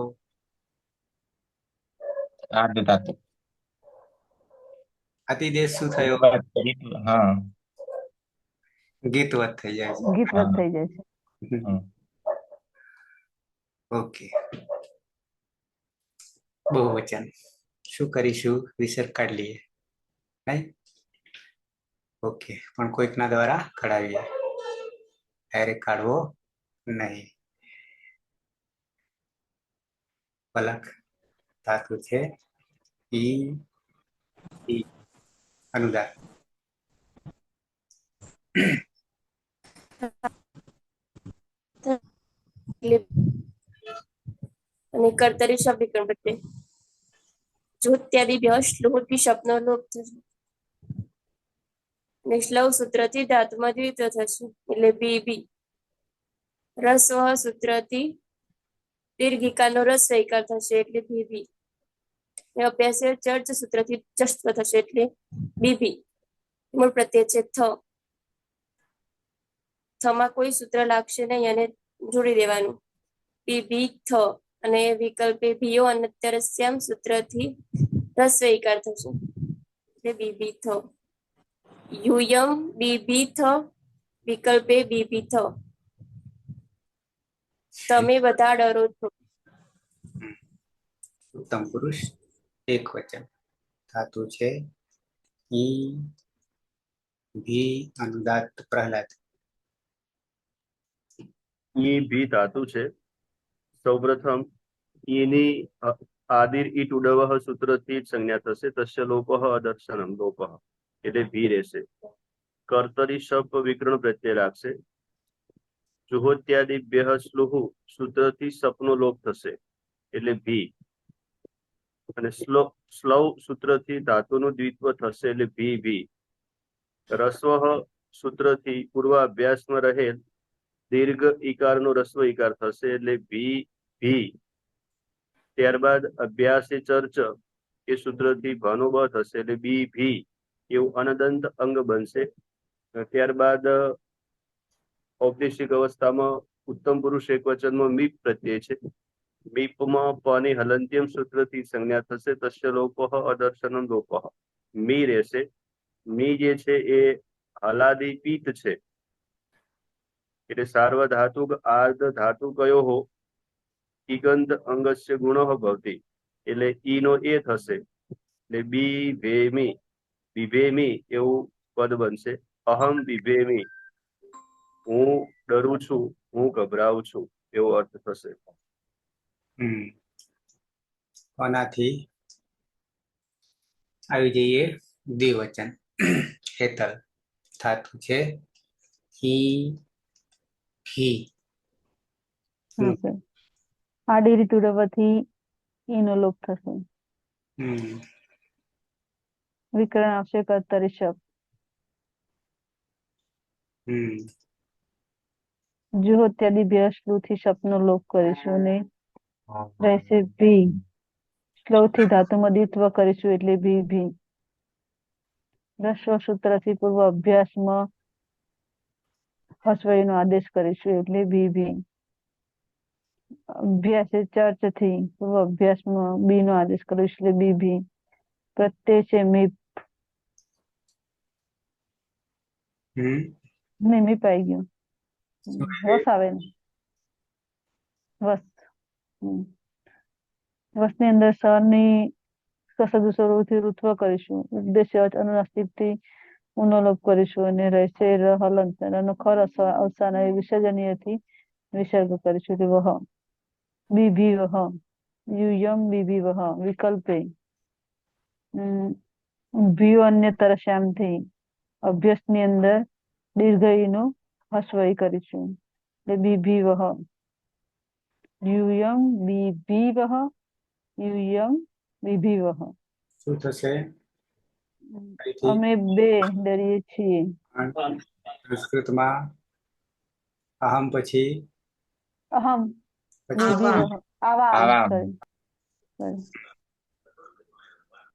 આર્ધ ધાતુ. અતિદેશ શું થયો? હા, ગીતવત થઈ જાય છે. ગીતવત થઈ જાય છે. ઓકે. બહુવચન શું કરીશું? વિસર્ગ કાઢી લઈએ. નહીં? ઓકે, પણ કોઈકના દ્વારા કઢાવીએ. ડાયરેક્ટ કાઢવો નહીં. પલક ધાતુ છે ઈ અનુદાન. અને કર્તરી શબ્દ વિકલ્પ પ્રત્યય. જુહોત્યાદિભ્ય શ્લોથી શબ્દનો લોપ થશે. અને શ્લવ સૂત્રથી ધાતુમાં દ્વિત્વ થશે એટલે બી બી. રસ્વ સૂત્રથી દીર્ઘિકાનો રસ સ્વીકાર થશે એટલે બી બી. અભ્યાસ ચર્ચ સૂત્રથી જસ્વ થશે એટલે બી બી. મૂળ પ્રત્યય છે થ. થમાં કોઈ સૂત્ર લાગશે નહીં અને જોડી દેવાનું. બી બી થ. અને વિકલ્પે ભીયો અન્યતરસ્યામ સૂત્રથી રસ સ્વીકાર થશે એટલે બી બી થ. યુયમ બી બી થ. વિકલ્પે બી બી થ. તમે બધા ડરો છો. ઉત્તમ પુરુષ એક વચન. ધાતુ છે ઈ ભી અનુદાત. પ્રહલાદ. ઈ ભી ધાતુ છે. સૌપ્રથમ ઈની આદિર ઈટ ઉડવહ સૂત્રથી જ સંજ્ઞા થશે. તસ્ય લોપઃ અદર્શનમ લોપઃ એટલે ભી રહેશે. કર્તરી શપ વિકરણ પ્રત્યય લાગશે. જુહોત્યાદિભ્ય સ્લુહ સૂત્રથી સપનો લોપ થશે એટલે ભી. અને સ્લવ સૂત્રથી ધાતુનું દ્વિત્વ થશે એટલે ભી ભી. રસ્વ સૂત્રથી પૂર્વાભ્યાસમાં રહેલ દીર્ઘ ઈકારનો રસ્વ ઈકાર થશે એટલે ભી ભી. ત્યારબાદ અભ્યાસે ચર્ચ એ સૂત્રથી ભનો બ થશે એટલે બી ભી. એવું અનદંત અંગ બનશે. ત્યારબાદ ઔપદેશિક અવસ્થામાં ઉત્તમ પુરુષ એક વચનમાં મીપ પ્રત્યય છે. મીપમાં પની હલંત્યમ સૂત્રથી સંજ્ઞા થશે. તસ્ય લોપઃ અદર્શનમ લોપઃ. મી રહેશે. મી જે છે એ હલાદી પીત છે એટલે સાર્વધાતુક આર્ધ ધાતુ કયો હો ઈગંધ અંગસ્ય ગુણઃ ભવતિ. એટલે ઈ નો એ થશે એટલે બિભેમી, બિભેમી એવું પદ બનશે. અહમ બિભેમી, હું ડરું છું, હું ગભરાઉં છું એવો અર્થ થશે. આનાથી આવી જઈએ દ્વિવચન. હેતલ થાતું છે હી ભી. હા સર, આડી રીતે ઉડાવવાથી ઈનો લોપ થશે. વિકરણ આવશે કર્તરી શબ્દ. જુહો ત્યાદી ભ્યશ્લુથી શબ્દનો લોપ કરીશું અને રહેશે ભી. શ્લોથી ધાતુમાં દ્વિત્વ કરીશું એટલે ભી ભી. રસ્વ સૂત્રથી પૂર્વ અભ્યાસમાં હસવઈનો આદેશ કરીશું એટલે ભી ભી. અભ્યાસ ચર્ચથી પૂર્વ અભ્યાસમાં બી નો આદેશ કરીશું એટલે બી ભી. પ્રત્યય છે મીપ. મીપ આવી ગયું. વસ આવે ને વસ. વસની અંદર સરની સસદુસરોથી ઋત્વ કરીશું. ઉદ્દેશ્ય અનુનાસિકથી ઊનો લોપ કરીશું અને રહેશે હલંત એનો ખર અવસાન એ વિસર્જનીયથી વિસર્ગ કરીશું એટલે વહ. બીભી વહ. યુયમ બીભી વહ. વિકલ્પે ભીઓ અન્યતર શ્યામથી અભ્યાસની અંદર દીર્ઘઈનું હસવઈ કરીશું એટલે બીભી વહ. યુયમ બીભી વહ. યુયમ બીભી વહ. શું થશે? અમે બે ડરીએ છીએ. સંસ્કૃતમાં અહમ પછી અહમ બીભી વહ. આવામ આવામ. sorry.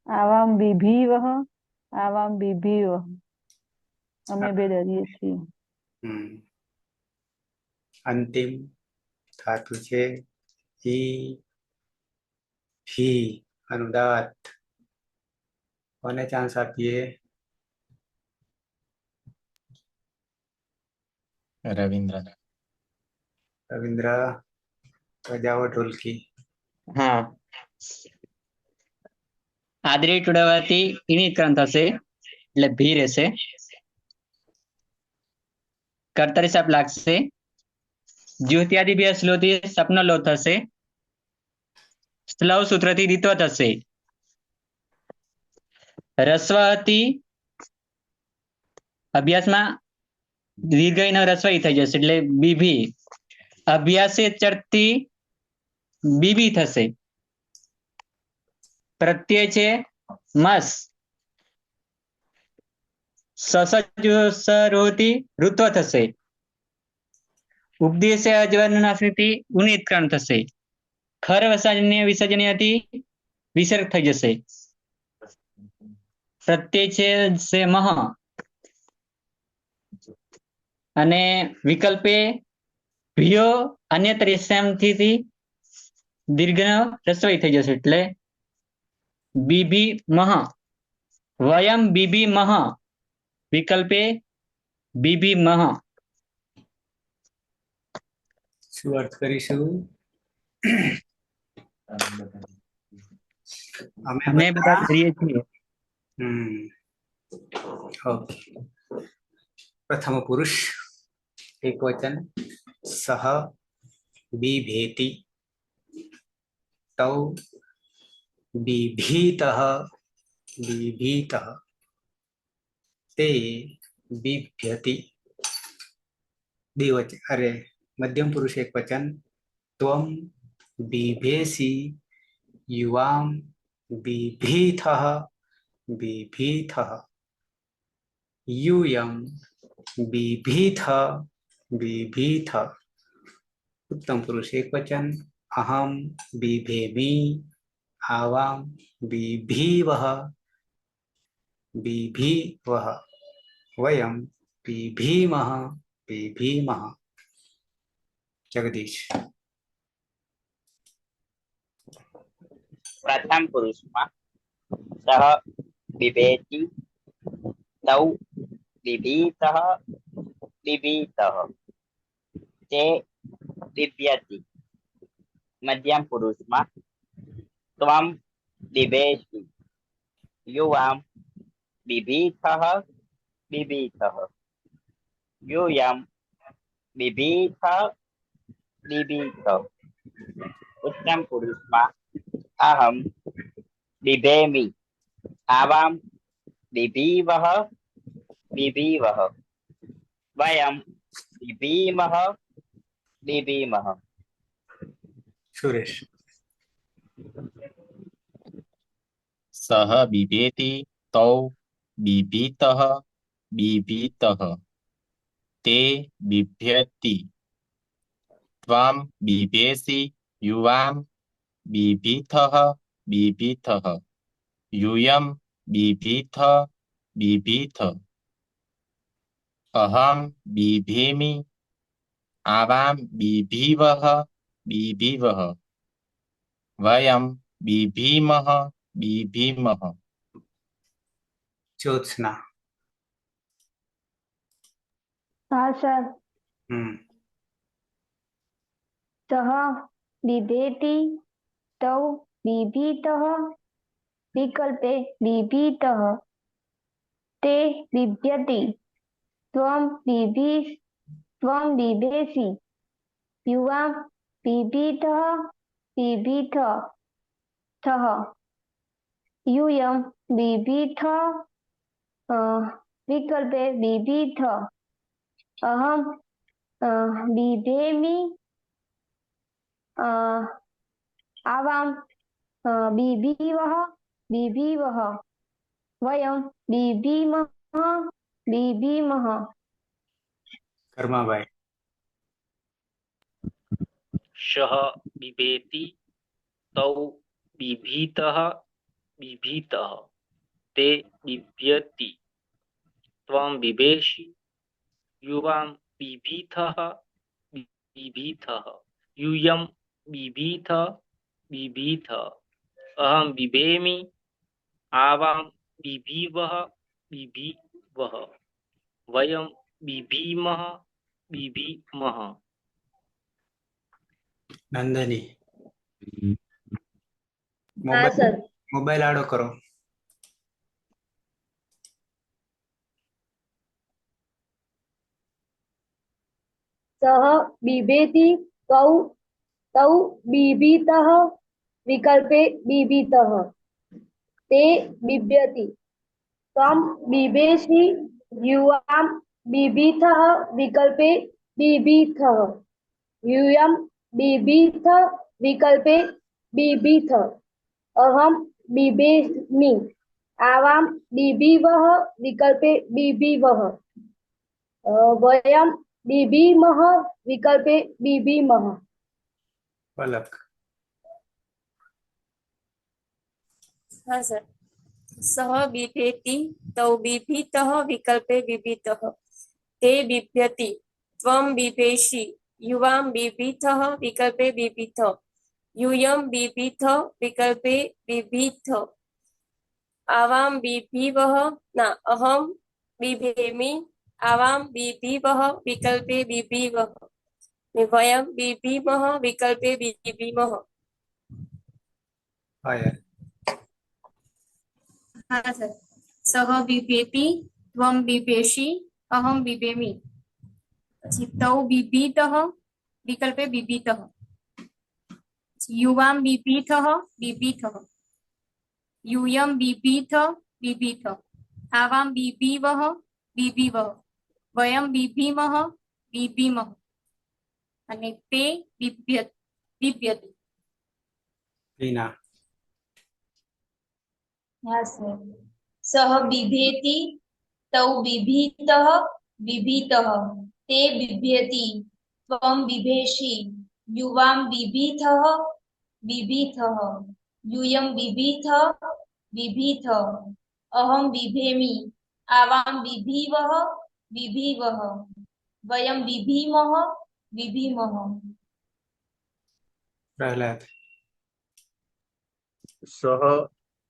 આવામ બીભી વહ. આવામ બીભી વહ. અમે બે ડરીએ છીએ. અંતિમ ધાતુ છે હી ભી. અનુદાત. કોને ચાન્સ આપીએ? રવિન્દ્ર. રવિન્દ્ર બજાવો ઢોલકી. હા, આદરી ટુડાવાથી ઈનિકરણ થશે એટલે ભી રહેશે. કર્તરી શબ્દ લાગશે. જ્યોત્યાદિ બે શ્લોથી સપનો લો થશે. સ્લવ સૂત્રથી રીતો થશે. રસ્વથી અભ્યાસમાં દીર્ઘઈનો રસ્વઈ થઈ જશે એટલે બીભી. અભ્યાસે ચડતી બીબી થશે. પ્રત્યય છે મસ. સસજોસરોથી ઋત્વ થશે. ઉપદેશે અજવરનાશથી ઉનિતકરણ થશે. ખર વિસર્જનીયથી વિસર્ગ થઈ જશે. પ્રત્યય છે મહ અને વિકલ્પે ભ્યો અન્યત્ર શ્યામથી દીર્ઘનો રસ્વઈ થઈ જશે એટલે બીબી મહ. વયમ બીબી મહ. વિકલ્પે બીબી મહ. શું અર્થ કરીશું? અમે બધા કરીએ છીએ. ઓકે. પ્રથમ પુરુષ એક વચન. સહ બિભેતિ. તૌ બિભીતઃ. બિભીતઃ. તે બિભ્યતિ. દ્વિવચન અરે મધ્યમ પુરુષ એક વચન. ત્વમ બિભેસી. યુવામ બિભીથઃ. બિભીથઃ. यूयं बिभीथ. बिभीथ. उत्तम पुरुष एक वचन. अहम बिभेमि. आवाम बिभीवः. बिभीवः. वयं बिभीमः. बिभीमः. जगदीश. પ્રથમ પુરુષમાં સહ બિભેતિ. તૌ બિભીતઃ. બિભીતઃ. તે બિભ્યતિ. મધ્યમ પુરુષમાં त्वं बिभेषि युवां बिभीथः बिभीथः यूयं बिभीथ बिभीथ उत्तम पुरुषમાં अहं बिभेमि आवां बिभीवः बिभीवः वयं बिभीमः बिभीमः सुरेश सः बिभेति तौ बिभीतः बिभीतः ते बिभ्यति त्वं बिभेसि युवां बिभीथः बिभीथः यूयं बिभीथ बिभीथ अहं बिभेमि आवां बिभीवः बिभीवः वयं बिभीमः बिभीमः ज्योत्सना हाँ सर। सः बिभेति तौ बिभीतः विकल्पे बिभीतः ते बिभ्यति त्वं बिभेसि युवां बिभीतः बिभीथः यूयं बिभीथ विकल्पे बिभीथ अहं बिभेमि आवां बिभीवः बिभीवः वयं बिभीमः बिभीमः कर्माबाई सः बिभेति तौ बिभीतः बिभीतः ते बिभ्यति त्वं बिभेषि युवां बिभीथः बिभीथः यूयं बिभीथ बिभीथ अहं बिभेमि आवां बिभीवः बिभीवः वयं बिभीमः बिभीमः नंदनी हाँ सर। मोबाइल आड़ो करो सः बिभेति तौ बिभीतः विकल्पे बिभीतः ते बिभ्यति त्वं बिभेषि युवां बिभीथः विकल्पे बिभीथः यूयं बिभीथ विकल्पे बिभीथ अहं बिभेमि आवां बिभीवः विकल्पे बिभीवः वयं बिभीमः विकल्पे बिभीमः पलक हाँ सर। सः बिभेति तौ बिभीतः विकल्पे बिभीतः ते बिभ्यति त्वं बिभेषि युवां बिभीथः विकल्पे बिभीथ यूयं बिभीथ विकल्पे बिभीथ आवां बिभीवः अहं बिभेमि आवां बिभीवः विकल्पे बिभीवः वयं बिभीमः विकल्पे बिभीमः हाँ सर। सः बिभेति त्वं बिभेषि अहं बिभेमि तौ बिभीतः विकल्पे बिभीतः युवां बिभीथः बिभीथः यूयं बिभीथ बिभीथ आवां बिभीवः बिभीवः वयं बिभीमः बिभीमः અને તે बिभ्यति रीना सः बिभेति तौ बिभीतः बिभीतः ते बिभ्यति त्वं बिभेषि युवां बिभीथः बिभीथः यूयं बिभीथ बिभीथ अहं बिभेमि आवां बिभीवः बिभीवः वयं बिभीमः बिभीमः प्रहलाद सः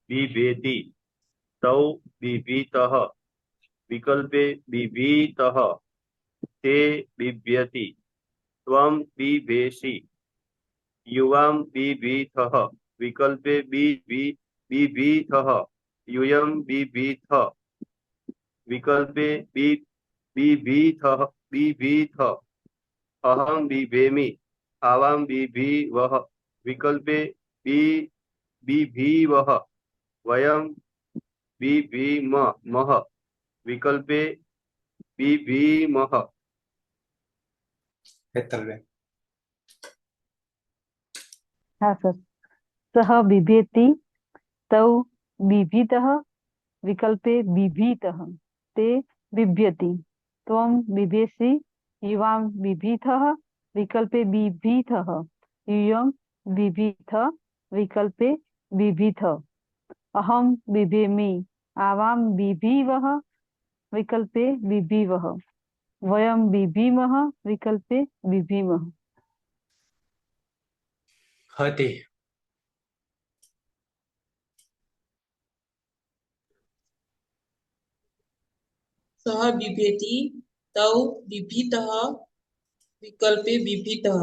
बिभेति तौ बिभीतः विकल्पे बिभीतः ते बिभ्यति त्वं बिभेषि युवां बिभीथः विकल्पे बिभीथः यूयं बिभीथ विकल्पे बिभीथ अहं बिभेमि आवां बिभीवः विकल्पे बिभीवः वयं बिभीमः विकल्पे बिभीमः। હેતલબેન. हाँ सर। सः बिभेति तौ बिभीतः विकल्पे बिभीतः ते बिभ्यति त्वं बिभेसि युवां बिभीथः विकल्पे बिभीथः यूयं बिभीथ विकल्पे बिभीथ अहं बिभेमि आवां बिभीवः विकल्पे बिभीवः वयं बिभीमः विकल्पे बिभीमः। હતી. सः बिभेति तौ बिभीतः विकल्पे बिभीतः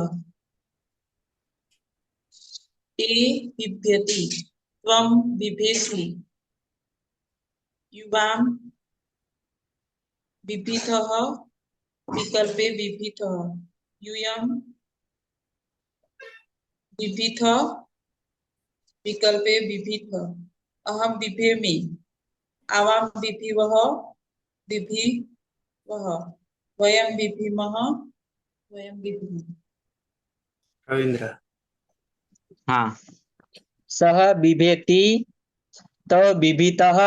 ते बिभ्यति त्वं बिभेसि युवां बिभीथः विकल्पे बिभीथः यूयं बिभीथ विकल्पे बिभीथ अहं बिभेमि आवां बिभीवः बिभीवः वयं बिभीमः वयं बिभीमः। રવિન્દ્ર. हाँ। सः बिभेति तौ बिभीतः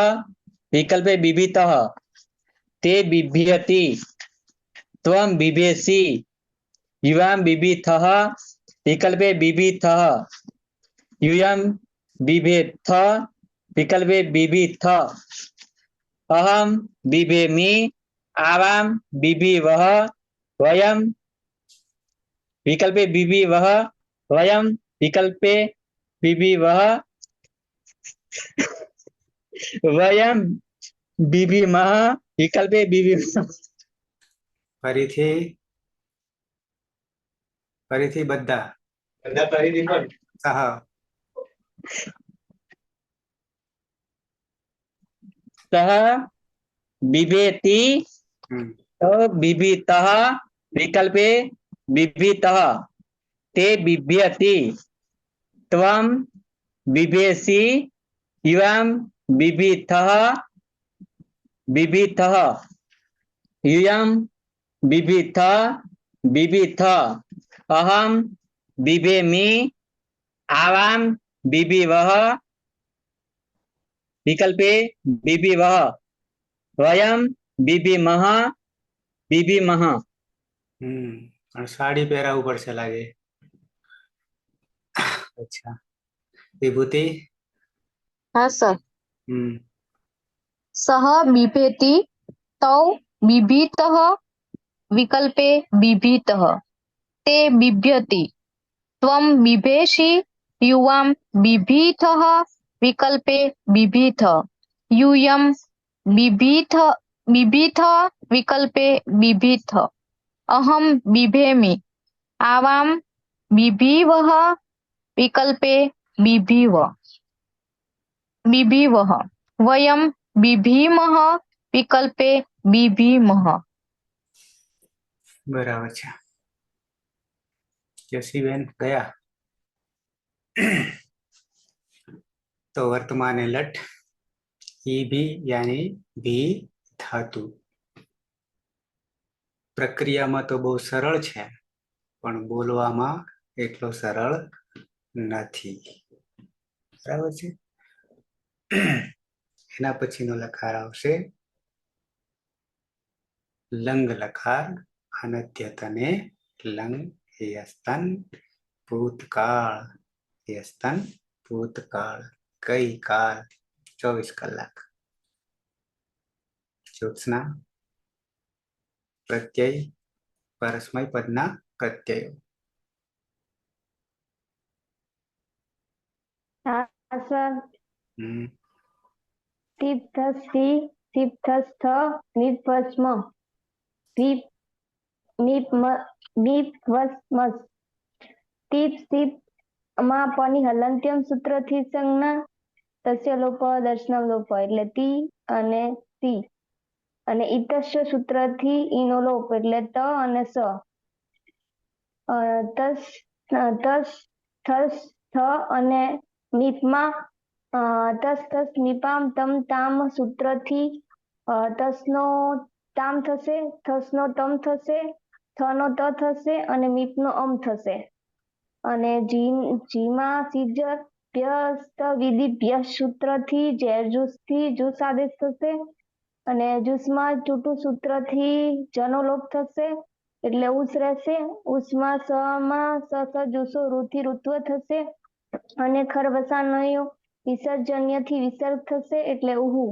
विकल्पे बिभीतः ते बिभ्यति त्वं बिभेसि युवां बिभीथः विकल्पे बिभीथः यूयं बिभेथ विकल्पे बिभीथ अहं बिभेमि आवां बिभीवः वयं विकल्पे बिभीवः वयं विकल्पे बिभीवः वयं बिभीमः विकल्पे बिभीमः। ફરીથી બધા સહ सः बिभेति तौ बिभीतः विकल्पे बिभीतः ते बिभ्यति त्वं बिभेसि युवां बिभीथः बिभीथः यूयं बिभीथ बिभीथ अहं बिभेमि आवां बिभीवः विकल्पे बिभीवः वयं बिभीमः बिभीमः। પણ સાડી પહેરાવું પડશે લાગે. અચ્છા વિભૂતિ. हाँ सर। હમ सः बिभेति तौ बिभीतः विकल्पे बिभीतः ते बिभ्यति त्वं बिभेसि युवां बिभीथः विकल्पे बिभीथ यूयं बिभीथ विकल्पे बिभीथ अहं बिभेमि आवां बिभीवः विकल्पे बिभीवः वयं बिभीमः विकल्पे बिभीमः। બરાબર છે. જસીબેન ગયા. તો વર્તમાન લટ ઈ બી यानी भी धातु. પ્રક્રિયામાં તો બહુ સરળ છે પણ બોલવામાં એટલો સરળ નથી. બરાબર છે. એના પછીનો લકાર આવશે લંગ લકાર અનદ્યતને લંગ યસ્તન ભૂતકાળ યસ્તન ભૂતકાળ ગઈ કાલ 24 કલાક. જ્યોત્સના પ્રત્યય પરસ્મય પદના પ્રત્યયો. हाँ सर। હમ टीप्थस्थि टीप्थस्थ नीप्स्म मीप्मस् टीप सीप માં પની હલંત્યમ સૂત્રથી સંજ્ઞા તસ્ય લોપ દર્શનમ લોપ એટલે તી અને તી અને ઇતસ્ય સૂત્રથી ઈનો લોપ એટલે ત અને સ તસ તસ થસ થ અને મીપમાં તસ તસ મીપામ તમ તામ સૂત્રથી તસનો તામ થશે, થસનો તમ થશે, થનો ત થશે અને મીપનો અમ થશે અને જીમાં સિજ પ્યસ્ત વિધિ પ્યસ સૂત્રથી જેરજુસથી જુસ આદેશ થશે અને જુસમાં ચૂટુ સૂત્રથી જનો લોપ થશે એટલે ઉસ રહેશે. ઉસમાં સમાં સ જુસો રૂથી ઋત્વ થશે અને ખરવસાનયો વિસર્જન્યથી વિસર્ગ થશે એટલે ઉહુ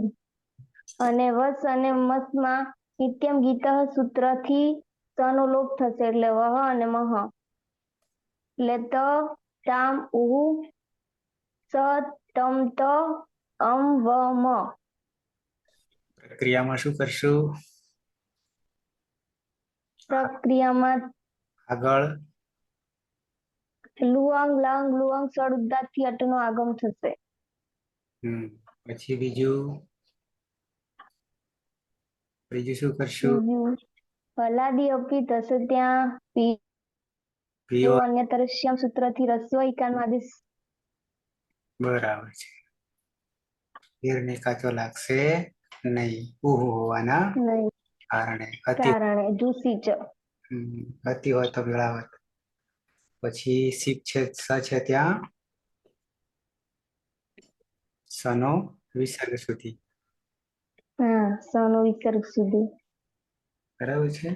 અને વસ અને મસમાં નિત્યમ ગીત સૂત્રથી સનો લોપ થશે એટલે વહ અને મહ એટલે ત તામ ઉહુ સ તમ ત અમ વ મ. પ્રક્રિયામાં શું કરશું? પ્રક્રિયામાં આગળ લુઆંગ લાંગ લુઆંગ સળુદ્દાથી અટનો આગમ થશે. પછી બીજું શું કરશું? હલાદી અપી થશે ત્યાં પીઓ અન્ય તરસ્યામ સૂત્રથી રસ્વ ઇકાનો આદેશ. બરાબર છે. હીરને કાચો લાગશે નહીં ઉહુ હોવાના નહીં કારણે કારણે જુસી ચ અતિ હોય તો મેળાવત. પછી સીપ છે સ છે ત્યાં સનો વિસર્ગ સુધી. હા સનો વિસર્ગ સુધી. બરાબર છે.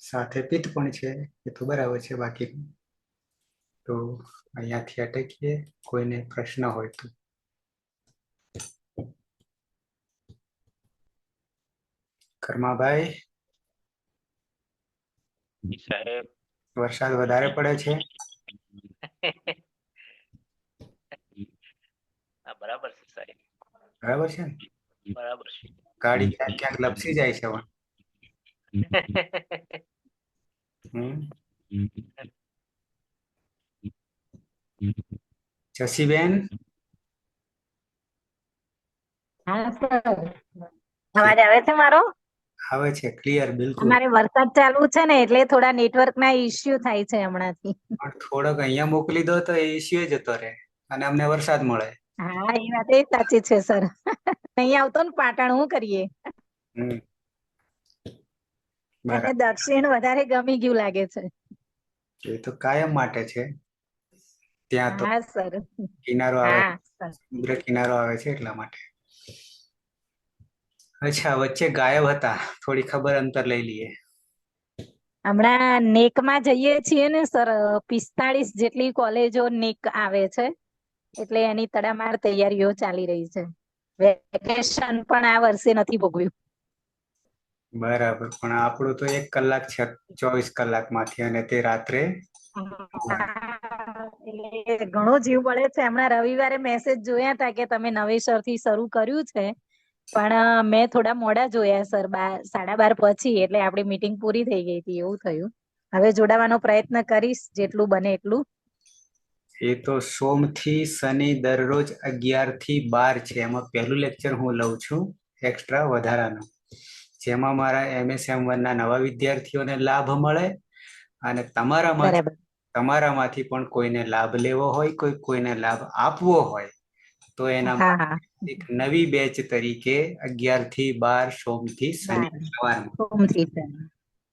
સાથે પિત્ત પણ છે એ તો બરાબર છે. બાકી તો અહીંયાથી અટકીએ. કોઈને પ્રશ્ન હોય તો કર્માભાઈ, સાહેબ વરસાદ વધારે પડે છે? બરાબર છે સાહેબ, બરાબર છે ને? બરાબર છે. ગાડી ક્યાંક ક્યાંક લપસી જાય છે પણ. જસીબેન, હા સર, અવાજ આવે છે મારો? આવે છે ક્લિયર બિલકુલ. અમારે વરસાદ ચાલુ છે ને એટલે થોડા નેટવર્ક ના ઇસ્યુ થાય છે હમણાંથી. પણ થોડોક અહીંયા મોકલી દો તો એ ઇસ્યુ જતો રહે અને અમને વરસાદ મળે. હા એ વાત એ સાચી છે સર. નહીં આવતો ને પાટણ, શું કરીએ? અને દક્ષિણ વધારે ગમી ગયું લાગે છે. એ તો કાયમ માટે છે. ત્યાં તો હા સર, કિનારો આવે, હા સર. સમુદ્ર કિનારો આવે છે એટલા માટે. અચ્છા, વચ્ચે ગાયબ હતા, થોડી ખબર અંતર લઈ લઈએ. હમણાં નેકમાં જઈએ છીએ ને સર, 45 જેટલી કોલેજો નેક આવે છે એટલે એની તડામાર તૈયારીઓ ચાલી રહી છે. વેકેશન પણ આ વર્ષે નથી ભોગવ્યું. બરાબર, પણ આપણું તો 1 કલાક છે 24 કલાકમાંથી અને તે રાત્રે. એટલે ઘણો જીવ બળે છે. હમણાં રવિવારે મેસેજ જોયા હતા કે તમે નવેસરથી શરૂ કર્યું છે, પણ મેં થોડા મોડા જોયા સર, 12:30 પછી, એટલે આપણી મીટિંગ પૂરી થઈ ગઈ હતી એવું થયું. હવે જોડાવાનો પ્રયત્ન કરીશ જેટલું બને એટલું. એ તો સોમથી શનિ દરરોજ 11 થી 12 છે. એમાં પહેલું લેક્ચર હું લઉં છું એક્સ્ટ્રા વધારાનું, જેમાં મારા MSM1 ના નવા વિદ્યાર્થીઓને લાભ મળે અને તમારામાંથી પણ કોઈને લાભ લેવો હોય, કોઈને લાભ આપવો હોય તો એના માટે એક નવી બેચ તરીકે 11 થી 12 સોમથી શનિ સવારમાં.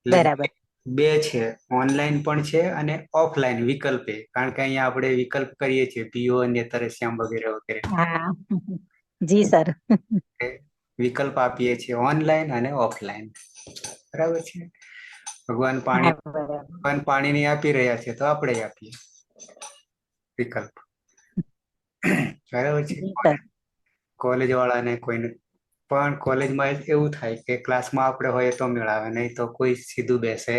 બરાબર. 2 છે, ઓનલાઈન પણ છે અને ઓફલાઈન વિકલ્પે, કારણ કે અહીંયા આપણે વિકલ્પ કરીએ છીએ પીઓ અને તરસ્યામ વગેરે વગેરે. હા જી સર. વિકલ્પ આપીએ છીએ ઓનલાઈન અને ઓફલાઈન. બરાબર છે. ભગવાન પાણીની આપી રહ્યા છે તો આપણે આપીએ વિકલ્પ. બરાબર છે. કોલેજ વાળાને કોઈને પણ કોલેજમાં એવું થાય કે ક્લાસમાં આપણે હોય તો મેળ આવે, નહીં તો કોઈ સીધું બેસે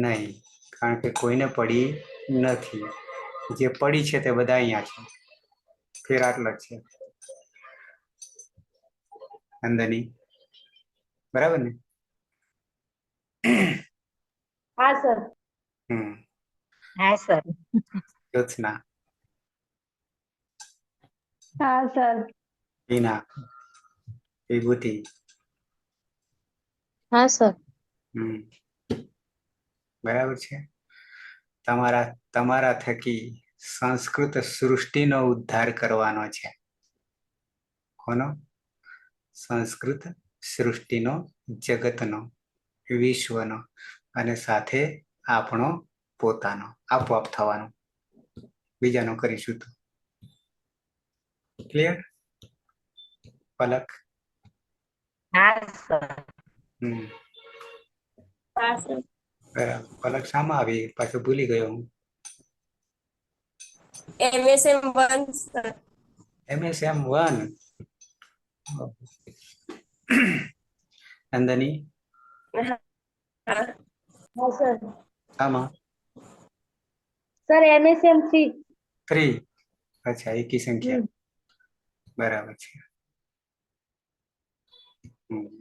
નહીં, કારણ કે કોઈને પડી નથી. જે પડી છે તે બધા અહીંયા છે. ફેર આટલો જ છે અંદરની. બરાબર ને? હા સર. હા સર. જ્યોત્સના, હા સર. હિના, વિભૂતિ. હા સર. બરાબર છે. તમારા થકી સંસ્કૃત સૃષ્ટિનો ઉદ્ધાર કરવાનો છે. કોનો? સંસ્કૃત સૃષ્ટિનો, જગતનો, વિશ્વનો, અને સાથે આપણો પોતાનો આપોઆપ થવાનો. બીજાનો કરીશું તો. ક્લિયર? પલક. હા સર. હા સર. બરાબર. પલક શામાં આવી? પાછું ભૂલી ગયો હું. MSM 1 sir. MSM 1. નંદની હા સર. શામાં? Sir MSM 3. 3. અચ્છા, એકી સંખ્યા. બરાબર છે.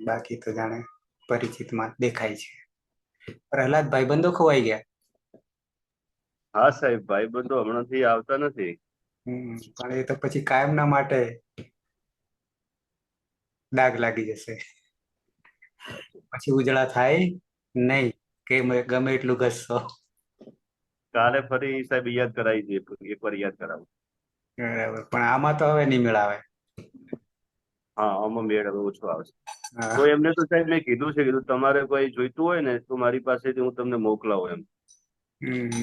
બાકી તો જાણે પરિચિતમાં દેખાય છે. પ્રહલાદ ભાઈબંધો ખોવાઈ ગયા. હા સાહેબ, ભાઈબંધો હમણાંથી આવતા નથી. પણ એ તો પછી કાયમના માટે ડાઘ લાગી જશે. પછી ઉજળા થાય નહીં કે ગમે એટલું ઘસશો. કાલે ફરી સાહેબ યાદ કરાવી દઈએ, એકવાર યાદ કરાવો. બરાબર. પણ આમાં તો હવે નહીં મેળાવે. હા, આમાં મેળ હવે ઓછો આવશે. તો એમને તો સાહેબ મેં કીધું છે, કીધું તમારે કોઈ જોઈતું હોય ને તો મારી પાસેથી હું તમને મોકલાવું એમ.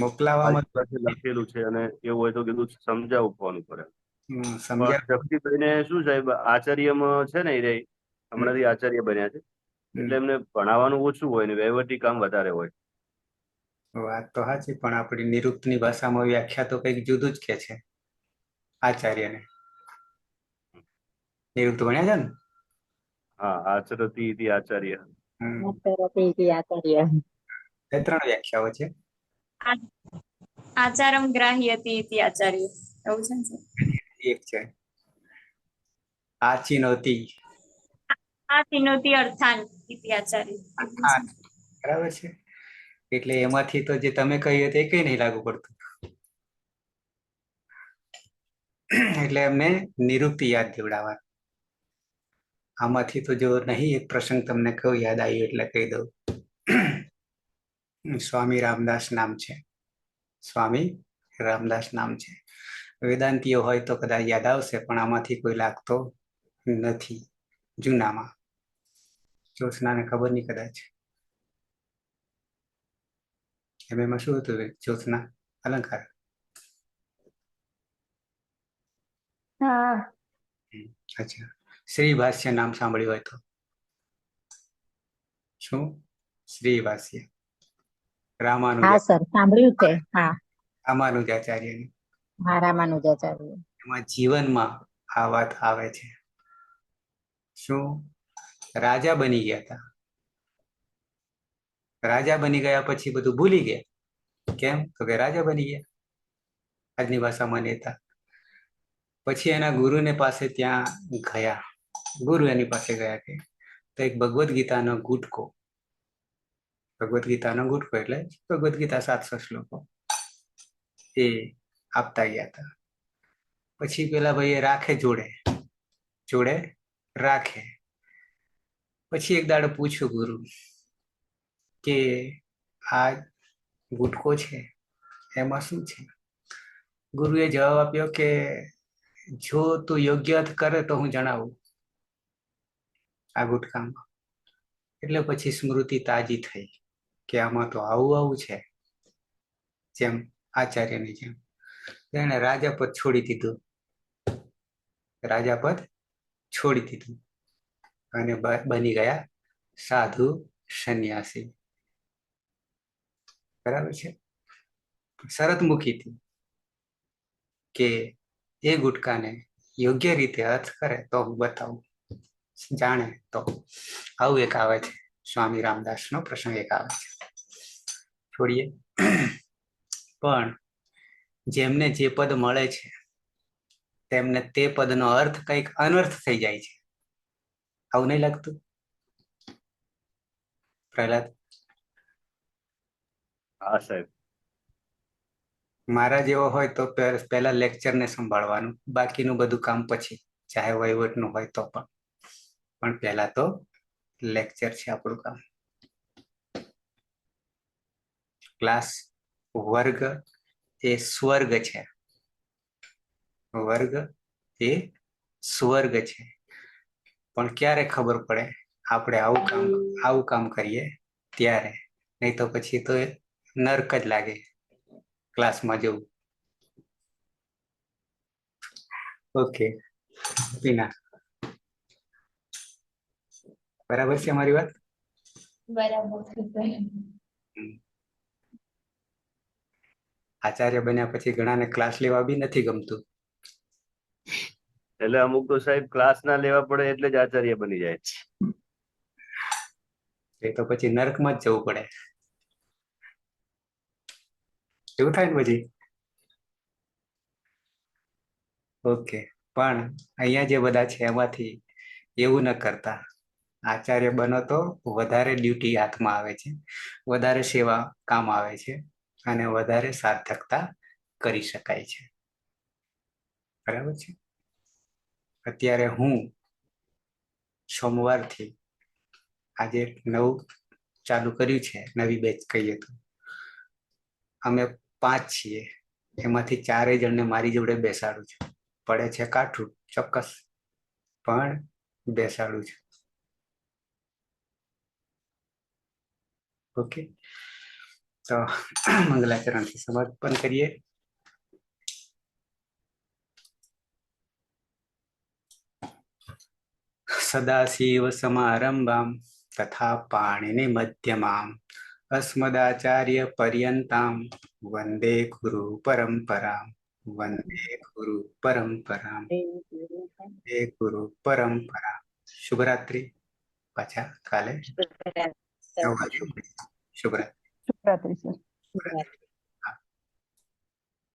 મોકલાવામાં મારી પાસે લખેલું છે, અને એવું હોય તો કીધું સમજાવું ફોન ઉપર એમ. પણ સમજ્યા. શક્તિભાઈને શું સાહેબ આચાર્યમાં છે ને, એ હમણાંથી આચાર્ય બન્યા છે, એટલે એમને ભણાવવાનું ઓછું હોય ને વહીવટી કામ વધારે હોય. વાત તો સાચી, પણ આપણી નિરુક્તની ભાષામાં વ્યાખ્યા તો કંઈક જુદું જ કે છે આચાર્યને. નિરુક્ત ભણ્યા છે ને? હા, આચરતી ઇતિ આચાર્ય. આચાર્ય. 3 વ્યાખ્યાઓ છે. આચારમ ગ્રાહ્યતિ ઇતિ આચાર્ય. એવું છે ને સર? એક છે આચિનોતિ. આચિનોતિ અર્થાન ઇતિ આચાર્ય. બરાબર છે. એટલે એમાંથી તો જે તમે કહ્યું તે કઈ નહીં લાગુ પડતું. એટલે એમને નિરુક્તિ યાદ દેવડાવવા. આમાંથી તો જો નહીં, એક પ્રસંગ તમને કહું, યાદ આવ્યું એટલે કહી દઉં. સ્વામી રામદાસ નામ છે. સ્વામી રામદાસ નામ છે. વેદાંતિઓ હોય તો કદાચ યાદ આવશે, પણ આમાંથી કોઈ લાગતો નથી જૂનામાં. જ્યોત્સનાને ખબર નહીં કદાચ. એમાં શું હતું જ્યોત્સના? અલંકાર. હા. અચ્છા, શ્રી ભાષ્ય નામ સાંભળ્યું હોય તો? શું? શ્રી ભાષ્ય રામાનુજ. હા સર, સાંભળ્યું છે. હા, રામાનુજાચાર્યની. હા, રામાનુજાચાર્ય. એમાં જીવનમાં આ વાત આવે છે. શું? રાજા બની ગયા હતા. રાજા બની ગયા પછી બધું ભૂલી ગયા. કેમ? તો કે રાજા બની ગયા. આજની ભાષામાં નેતા. પછી એના ગુરુને પાસે ત્યાં ગયા. ગુરુ એની પાસે ગયા કે તો એક ભગવદ્ ગીતાનો ગુટકો. ભગવદ્ ગીતાનો ગુટકો એટલે ભગવદ્ ગીતા 700 શ્લોકો એ આપતા ગયા હતા. પછી પેલા ભાઈએ રાખે જોડે રાખે. પછી એક દાડો પૂછ્યું ગુરુ કે આ ગુટકો છે એમાં શું છે? ગુરુએ જવાબ આપ્યો કે જો તું યોગ્ય અર્થ કરે તો હું જણાવું આ ગુટકામાં. એટલે પછી સ્મૃતિ તાજી થઈ કે આમાં તો આવું છે. જેમ આચાર્યની જેમ એને રાજાપદ છોડી દીધું. અને બની ગયા સાધુ સંન્યાસી. બરાબર છે. શરત મૂકી હતી કે એ ગુટકાને યોગ્ય રીતે અર્થ કરે તો હું બતાવું, જાણે તો. આવું એક આવે છે. સ્વામી રામદાસનો પ્રસંગ એક આવે છે. છોડીએ. પણ જેમને જે પદ મળે છે તેમને તે પદનો અર્થ કંઈક અનર્થ થઈ જાય છે. આવું નહીં લાગતું પ્રહલાદ? હા સાહેબ. મારા જેવો હોય તો પહેલા લેક્ચરને સંભાળવાનું, બાકીનું બધું કામ પછી, ચાહે વહીવટનું હોય તો પણ પહેલા તો લેક્ચર છે આપણું કામ. ક્લાસ વર્ગ એ સ્વર્ગ છે, વર્ગ એ સ્વર્ગ છે. પણ ક્યારે ખબર પડે? આપણે આવું કામ કરીએ ત્યારે, નહીં તો પછી તો નર્ક જ લાગે ક્લાસમાં જવું. ઓકે પીના, બરાબર છે અમારી વાત? બરાબર. આચાર્ય બન્યા પછી ઘણાને ક્લાસ લેવા બી નથી ગમતું. એટલે અમુક તો સાહેબ ક્લાસ ના લેવા પડે એટલે જ આચાર્ય બની જાય. એ તો પછી નર્કમાં જ જવું પડે, એવું થાય ને પછી. ઓકે, પણ અહીંયા જે બધા છે એમાંથી એવું ન કરતા. આચાર્ય બનો તો વધારે ડ્યુટી હાથમાં આવે છે, વધારે સેવા કામ આવે છે અને વધારે સાર્થકતા કરી શકાય છે. બરાબર છે. અત્યારે હું સોમવારથી આજે નવું ચાલુ કર્યું છે, નવી બેચ કહીએ તો. અમે 5 છીએ, એમાંથી 4 જણને મારી જોડે બેસાડું છું. પડે છે કાઠું ચોક્કસ, પણ બેસાડું છું. ઓકે, તો મંગલાચરણથી સમર્પણ કરીએ. સદાશિવ સમારંભામ તથા પાણિનિ મધ્યમામ અસ્મદાચાર્ય પર્યંતામ વંદે ગુરુ પરંપરામ. વંદે ગુરુ પરંપરામ. વંદે ગુરુ પરંપરા. શુભરાત્રી. પાછા કાલે 9 વાગે. શુભરાત્રી. શુભરાત્રી સર.